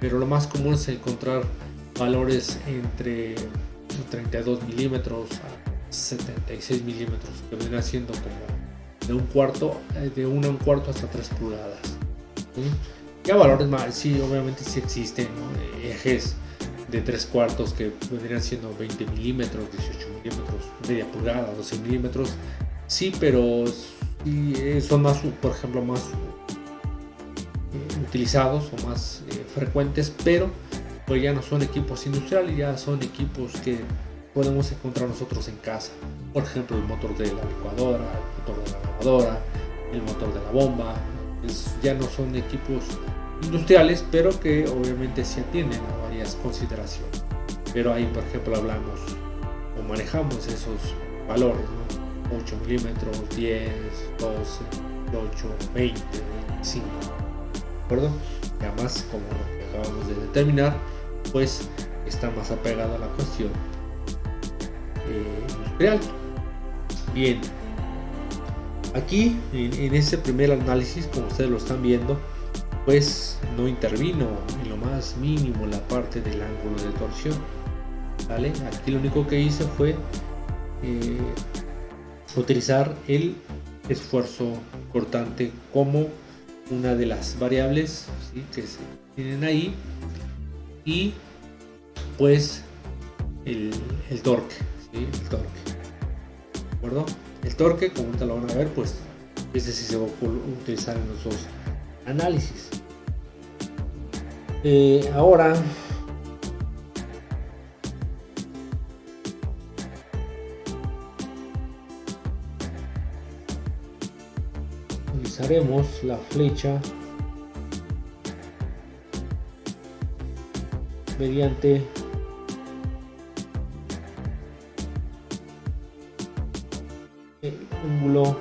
Pero lo más común es encontrar valores entre 32 milímetros a 76 milímetros, que viene siendo como de 1 a 1 cuarto hasta 3 pulgadas. ¿Sí? Ya valores más, sí, obviamente sí existen, ¿no? Ejes de 3 cuartos que vendrían siendo 20 milímetros, 18 milímetros, media pulgada, 12 milímetros, sí, pero sí, son más, por ejemplo, más utilizados o más frecuentes, pero pues ya no son equipos industriales, ya son equipos que podemos encontrar nosotros en casa. Por ejemplo, el motor de la licuadora, el motor de la lavadora, el motor de la bomba, ya no son equipos industriales, pero que obviamente se atienden a varias consideraciones. Pero ahí, por ejemplo, hablamos o manejamos esos valores, ¿no? 8 milímetros, 10, 12, 8, 20, 25, ¿de acuerdo? Y además, como lo que acabamos de determinar, pues está más apegado a la cuestión industrial. Bien, aquí en este primer análisis, como ustedes lo están viendo, pues no intervino en lo más mínimo la parte del ángulo de torsión, ¿vale? Aquí lo único que hice fue utilizar el esfuerzo cortante como una de las variables, ¿sí?, que se tienen ahí, y pues el torque, ¿sí?, el torque, ¿de acuerdo? El torque, como ahorita lo van a ver, pues ese sí se va a utilizar en los dos análisis. Ahora utilizaremos la flecha mediante el ángulo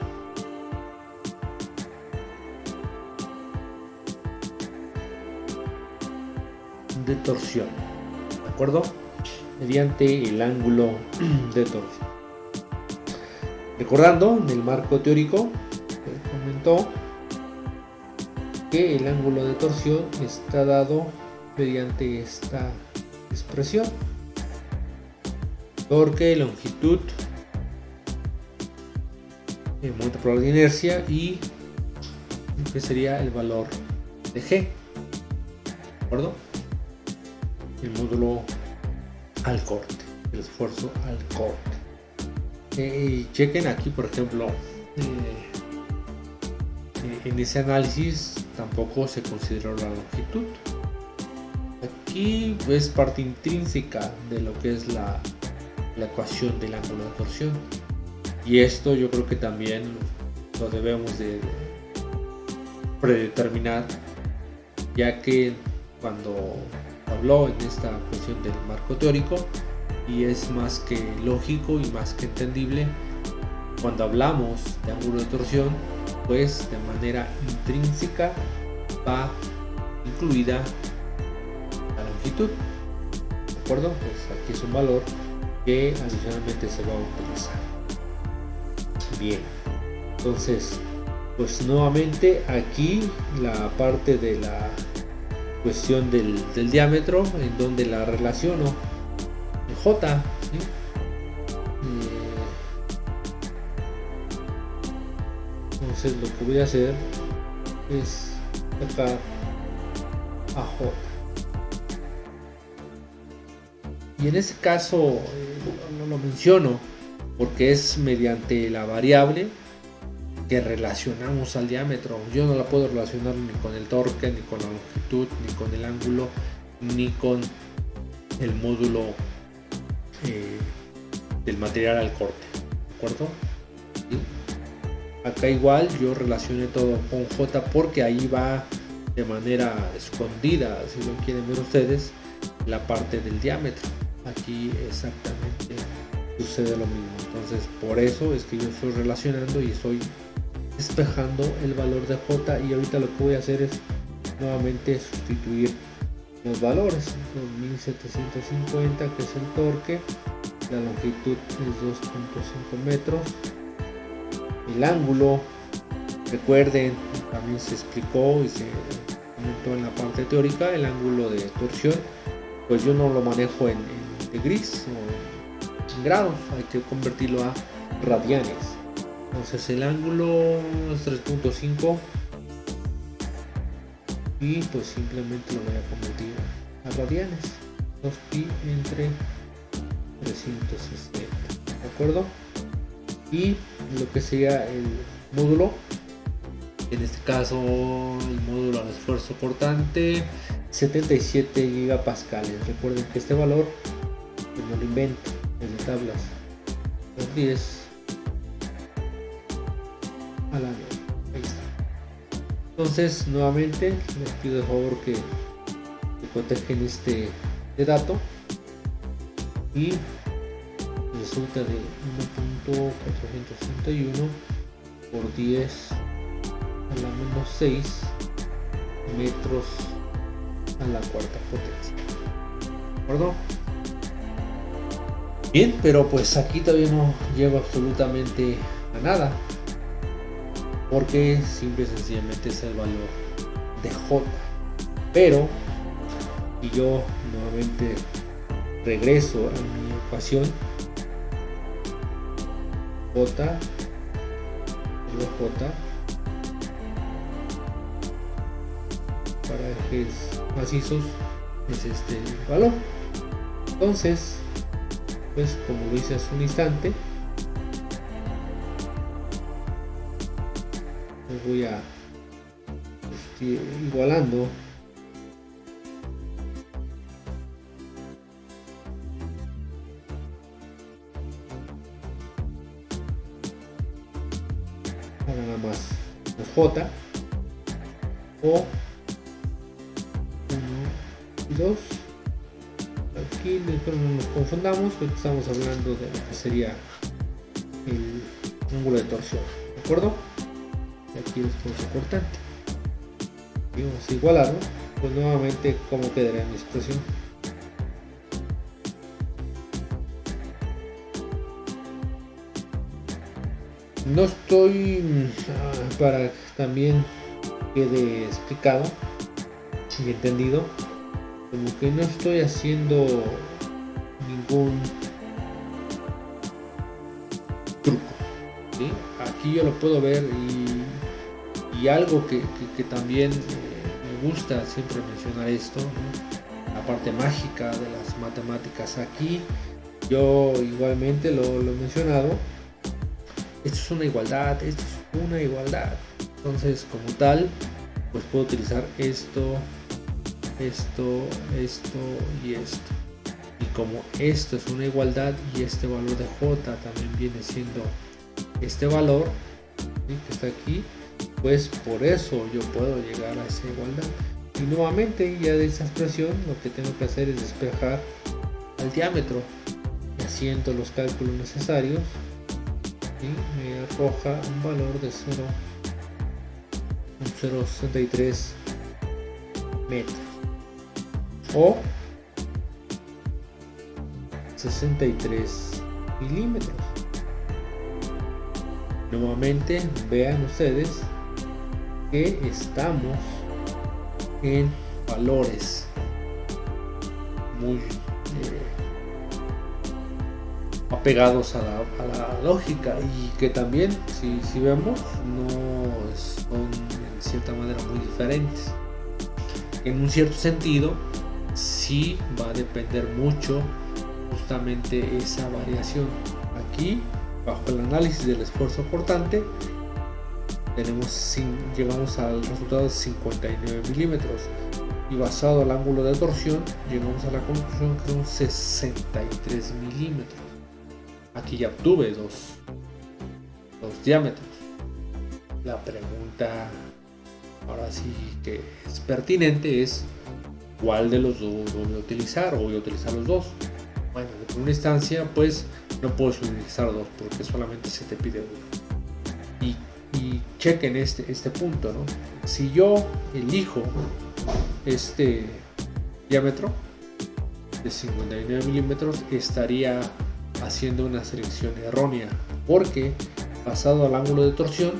de torsión, ¿de acuerdo? Mediante el ángulo de torsión. Recordando, en el marco teórico se comentó que el ángulo de torsión está dado mediante esta expresión: torque, longitud, el momento por la inercia y que sería el valor de G, ¿de acuerdo? El módulo al corte, el esfuerzo al corte. Chequen aquí, por ejemplo, en ese análisis tampoco se consideró la longitud. Aquí es parte intrínseca de lo que es la ecuación del ángulo de torsión, y esto yo creo que también lo debemos de predeterminar, ya que cuando habló en esta cuestión del marco teórico, y es más que lógico y más que entendible, cuando hablamos de ángulo de torsión, pues de manera intrínseca va incluida la longitud, ¿de acuerdo? Pues aquí es un valor que adicionalmente se va a utilizar. Bien, entonces pues nuevamente aquí la parte de la cuestión del diámetro, en donde la relaciono en J, ¿sí? Entonces lo que voy a hacer es sacar a J, y en ese caso no lo menciono porque es mediante la variable que relacionamos al diámetro. Yo no la puedo relacionar ni con el torque, ni con la longitud, ni con el ángulo, ni con el módulo del material al corte, ¿de acuerdo? ¿Sí? Acá igual yo relacioné todo con J porque ahí va de manera escondida, si lo quieren ver ustedes, la parte del diámetro. Aquí exactamente sucede lo mismo. Entonces por eso es que yo estoy relacionando y estoy despejando el valor de J, y ahorita lo que voy a hacer es nuevamente sustituir los valores. 2750, que es el torque, la longitud es 2.5 metros, el ángulo, recuerden, también se explicó y se comentó en la parte teórica, el ángulo de torsión, pues yo no lo manejo en degrees o en grados, hay que convertirlo a radianes. Entonces el ángulo es 3.5 y pues simplemente lo voy a convertir a radianes, 2pi entre 360, ¿de acuerdo? Y lo que sería el módulo, en este caso el módulo al esfuerzo cortante, 77 gigapascales. Recuerden que este valor pues no lo invento, en las tablas por 10 a la 9. Ahí está. Entonces nuevamente les pido de favor que protejan este dato, y resulta de 1.461 por 10 a la menos 6 metros a la cuarta potencia, ¿de acuerdo? Bien, pero pues aquí todavía no lleva absolutamente a nada, porque simple y sencillamente es el valor de J. Pero y yo nuevamente regreso a mi ecuación, J para ejes macizos es este valor. Entonces, pues como lo hice hace un instante, pues voy a igualando nada más J o 1 y 2. Aquí no nos confundamos, porque estamos hablando de lo que sería el ángulo de torsión, ¿de acuerdo? Y aquí el esfuerzo cortante. Y vamos a igualarlo, pues nuevamente cómo quedaría mi expresión. No estoy, para que también quede explicado y entendido, como que no estoy haciendo ningún truco, ¿sí? Aquí yo lo puedo ver y algo que también me gusta siempre mencionar esto, ¿no? La parte mágica de las matemáticas. Aquí yo igualmente lo he mencionado. Esto es una igualdad, esto es una igualdad. Entonces, como tal, pues puedo utilizar esto y esto. Y como esto es una igualdad y este valor de J también viene siendo este valor, ¿sí?, que está aquí, pues por eso yo puedo llegar a esa igualdad. Y nuevamente, ya de esa expresión, lo que tengo que hacer es despejar al diámetro, haciendo los cálculos necesarios. Y me arroja un valor de 0.63 metros o 63 milímetros. Nuevamente vean ustedes que estamos en valores muy apegados a la lógica, y que también si vemos no son en cierta manera muy diferentes. En un cierto sentido sí va a depender mucho justamente esa variación. Aquí, bajo el análisis del esfuerzo cortante, llegamos al resultado de 59 milímetros, y basado al ángulo de torsión llegamos a la conclusión que son 63 milímetros. Aquí ya obtuve dos diámetros. La pregunta ahora sí que es pertinente es: ¿cuál de los dos voy a utilizar, o voy a utilizar los dos? Bueno, en primera instancia pues no puedes utilizar dos porque solamente se te pide uno. Y chequen este punto, ¿no? Si yo elijo este diámetro de 59 milímetros, estaría haciendo una selección errónea, porque basado al ángulo de torsión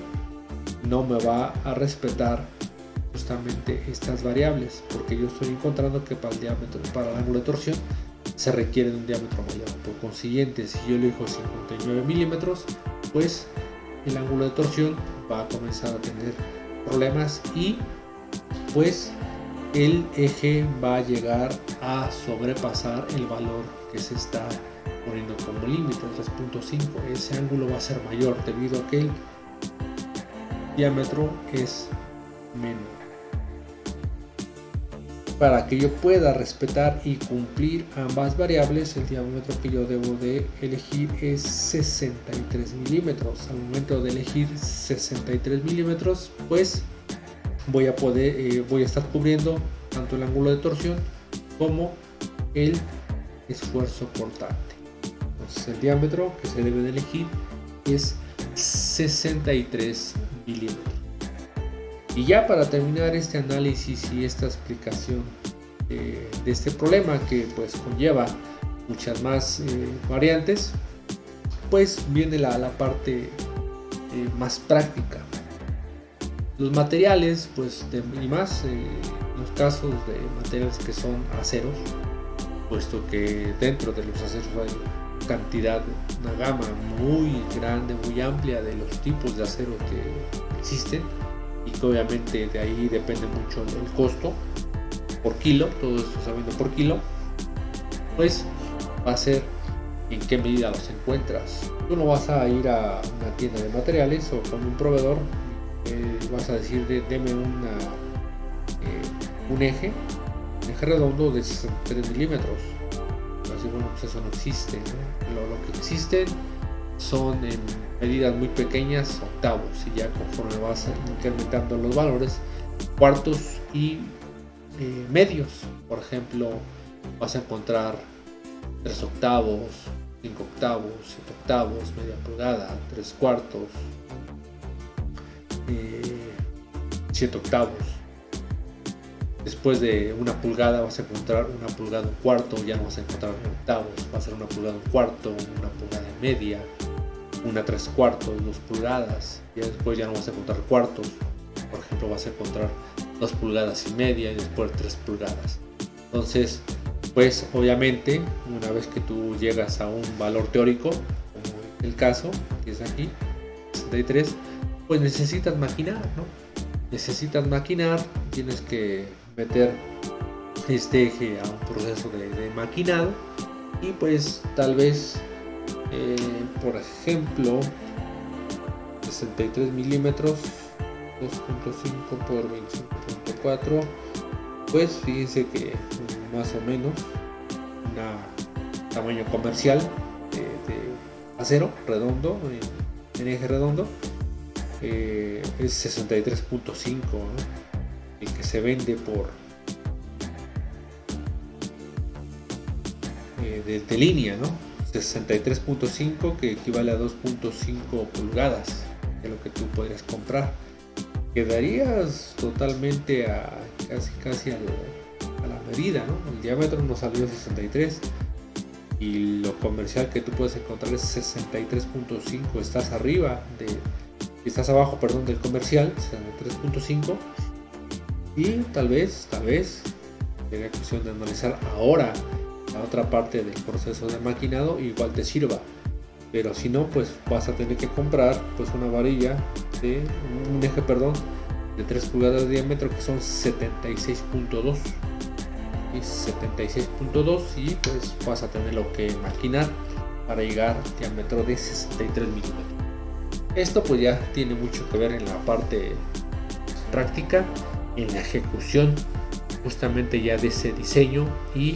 no me va a respetar justamente estas variables, porque yo estoy encontrando que para el ángulo de torsión se requiere de un diámetro mayor. Por consiguiente, si yo elijo 59 milímetros, pues el ángulo de torsión va a comenzar a tener problemas, y pues el eje va a llegar a sobrepasar el valor que se está poniendo como límite, 3.5. Ese ángulo va a ser mayor debido a que el diámetro es menor. Para que yo pueda respetar y cumplir ambas variables, el diámetro que yo debo de elegir es 63 milímetros. Al momento de elegir 63 milímetros, pues voy a estar cubriendo tanto el ángulo de torsión como el esfuerzo cortante. Entonces el diámetro que se debe de elegir es 63 milímetros. Y ya para terminar este análisis y esta explicación de este problema, que pues conlleva muchas más variantes, pues viene la parte más práctica. Los materiales, pues y más los casos de materiales que son aceros, puesto que dentro de los aceros hay cantidad, una gama muy grande, muy amplia de los tipos de acero que existen. y que obviamente de ahí depende mucho el costo por kilo, todo esto sabiendo por kilo, pues va a ser en qué medida los encuentras. Tú no vas a ir a una tienda de materiales o con un proveedor, vas a decir deme un eje redondo de 63 milímetros. Así, bueno, pues eso no existe, ¿no? Lo que existen son en medidas muy pequeñas, octavos, y ya conforme vas incrementando los valores, cuartos y medios. Por ejemplo, vas a encontrar 3 octavos, 5 octavos, 7 octavos, media pulgada, 3 cuartos, 7 octavos. Después de una pulgada vas a encontrar una pulgada un cuarto, ya no vas a encontrar octavos, va a ser una pulgada un cuarto, una pulgada y media, una 3 cuartos, 2 pulgadas, y después ya no vas a encontrar cuartos. Por ejemplo, vas a encontrar 2 pulgadas y media y después 3 pulgadas. Entonces, pues obviamente, una vez que tú llegas a un valor teórico, como el caso que es aquí, 63, pues necesitas maquinar, ¿no? Necesitas maquinar, tienes que meter este eje a un proceso de maquinado, y pues tal vez por ejemplo 63 milímetros 2.5 por 25.4, pues fíjense que más o menos un tamaño comercial de acero redondo en eje redondo es 63.5, ¿no? El que se vende por de línea, ¿no? 63.5, que equivale a 2.5 pulgadas de lo que tú podrías comprar. Quedarías totalmente casi a la medida, ¿no? El diámetro nos salió 63 y lo comercial que tú puedes encontrar es 63.5. Estás abajo, perdón, del comercial, 63.5. Y tal vez sería cuestión de analizar ahora la otra parte del proceso de maquinado, igual te sirva, pero si no, pues vas a tener que comprar pues una varilla un eje de 3 pulgadas de diámetro, que son 76.2 y 76.2, y pues vas a tenerlo que maquinar para llegar al diámetro de 63 milímetros. Esto pues ya tiene mucho que ver en la parte práctica, en la ejecución justamente ya de ese diseño, y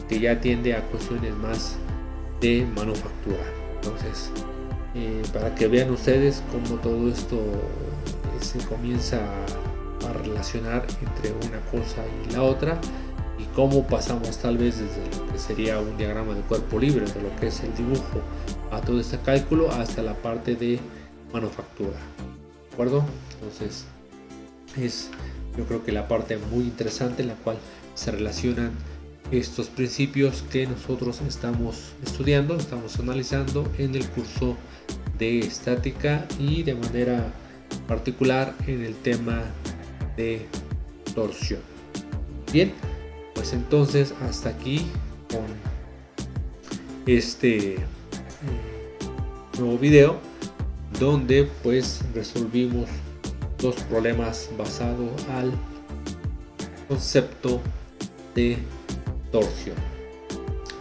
que ya tiende a cuestiones más de manufactura. Entonces, para que vean ustedes cómo todo esto se comienza a relacionar entre una cosa y la otra, y cómo pasamos tal vez desde lo que sería un diagrama de cuerpo libre, de lo que es el dibujo, a todo este cálculo hasta la parte de manufactura. ¿De acuerdo? Entonces, yo creo que la parte muy interesante en la cual se relacionan estos principios que nosotros estamos estudiando, estamos analizando en el curso de estática, y de manera particular en el tema de torsión. Bien, pues entonces hasta aquí con este nuevo video, donde pues resolvimos dos problemas basados al concepto de torsión.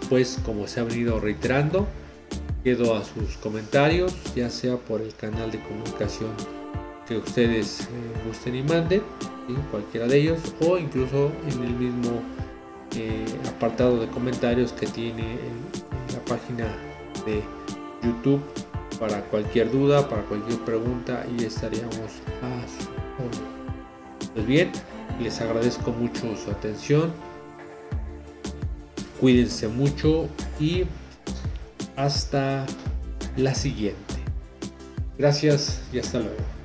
Pues como se ha venido reiterando, quedo a sus comentarios, ya sea por el canal de comunicación que ustedes gusten y manden, ¿sí? Cualquiera de ellos, o incluso en el mismo apartado de comentarios que tiene en la página de YouTube, para cualquier duda, para cualquier pregunta, y estaríamos a su orden. Pues bien, les agradezco mucho su atención, cuídense mucho y hasta la siguiente. Gracias y hasta luego.